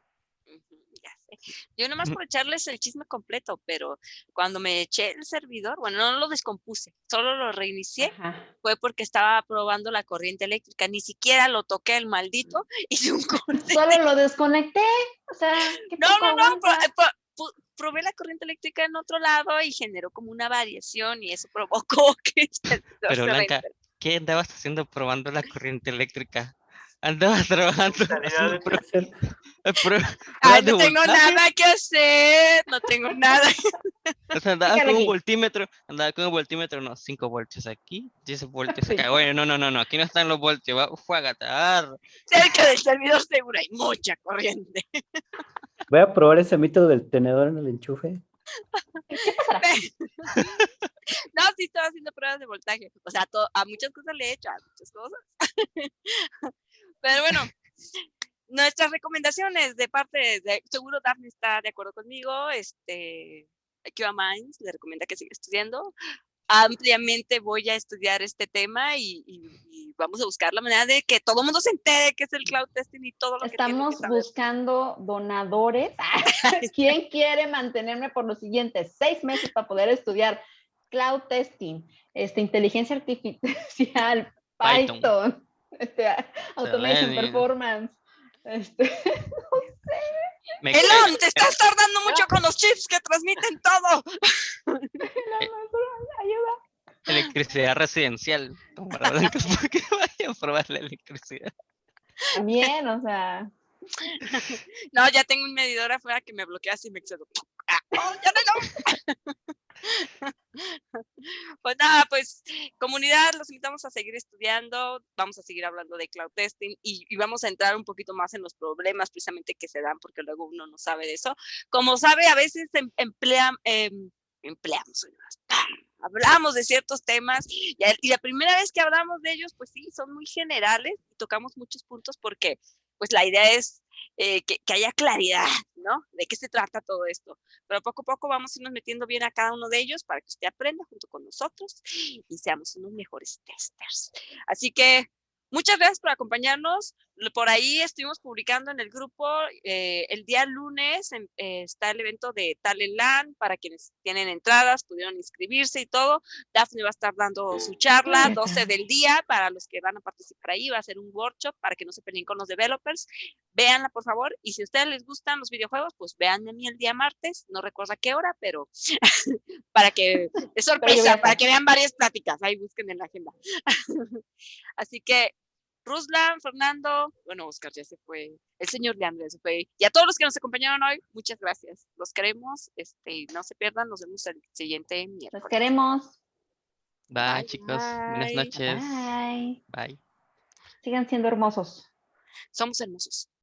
Ya sé. Yo nomás por echarles el chisme completo, pero cuando me eché el servidor, bueno, no lo descompuse, solo lo reinicié, Ajá. fue porque estaba probando la corriente eléctrica, ni siquiera lo toqué el maldito, hice un corte. Solo lo desconecté, o sea, qué No, poco aguanta. probé la corriente eléctrica en otro lado y generó como una variación y eso provocó que el servidor Pero se Blanca, ¿qué andabas haciendo probando la corriente eléctrica? Andabas trabajando haciendo pruebas Ay, de no tengo voltaje. nada que hacer, no tengo nada. O sea, andabas Pícale con un aquí. voltímetro, no, 5 voltios aquí, 10 voltios Sí. acá. Bueno, no, aquí no están los voltios, fue a gatar. Cerca del servidor seguro hay mucha corriente. Voy a probar ese mito del tenedor en el enchufe. ¿Qué pasará? No, sí estaba haciendo pruebas de voltaje. O sea, a muchas cosas le he hecho, a muchas cosas. Pero bueno, nuestras recomendaciones de parte de, seguro Daphne está de acuerdo conmigo, QA Minds le recomienda que siga estudiando. Ampliamente voy a estudiar este tema y vamos a buscar la manera de que todo el mundo se entere qué es el cloud testing y todo lo que tiene que Estamos saber. buscando donadores. ¿Quién quiere mantenerme por los siguientes 6 meses para poder estudiar cloud testing, inteligencia artificial, Python, automation performance? Elon, te estás tardando mucho con los chips que transmiten todo. Ayuda. Electricidad residencial. Como para Blanca, porque vaya a probar la electricidad. También, o sea. No, ya tengo un medidor afuera que me bloquea si me excedo. ¡Oh, ya no! Pues nada, pues comunidad, los invitamos a seguir estudiando, vamos a seguir hablando de cloud testing y vamos a entrar un poquito más en los problemas precisamente que se dan porque luego uno no sabe de eso. Como sabe, a veces hablamos de ciertos temas y la primera vez que hablamos de ellos, pues sí, son muy generales y tocamos muchos puntos porque pues la idea es que haya claridad, ¿no? De qué se trata todo esto. Pero poco a poco vamos a irnos metiendo bien a cada uno de ellos para que usted aprenda junto con nosotros y seamos unos mejores testers. Así que muchas gracias por acompañarnos. Por ahí estuvimos publicando en el grupo el día lunes está el evento de Talentland para quienes tienen entradas, pudieron inscribirse y todo. Daphne va a estar dando su charla 12 del día para los que van a participar ahí. Va a ser un workshop para que no se peleen con los developers. Véanla, por favor. Y si a ustedes les gustan los videojuegos, pues véanme a mí el día martes. No recuerdo a qué hora, pero para que, de sorpresa, para que vean varias pláticas. Ahí busquen en la agenda. Así que Ruslan, Fernando, bueno, Oscar ya se fue, el señor Leandro ya se fue, y a todos los que nos acompañaron hoy, muchas gracias. Los queremos, no se pierdan, nos vemos el siguiente miércoles. Los queremos. Bye, chicos. Buenas noches. Bye. Bye. Sigan siendo hermosos. Somos hermosos.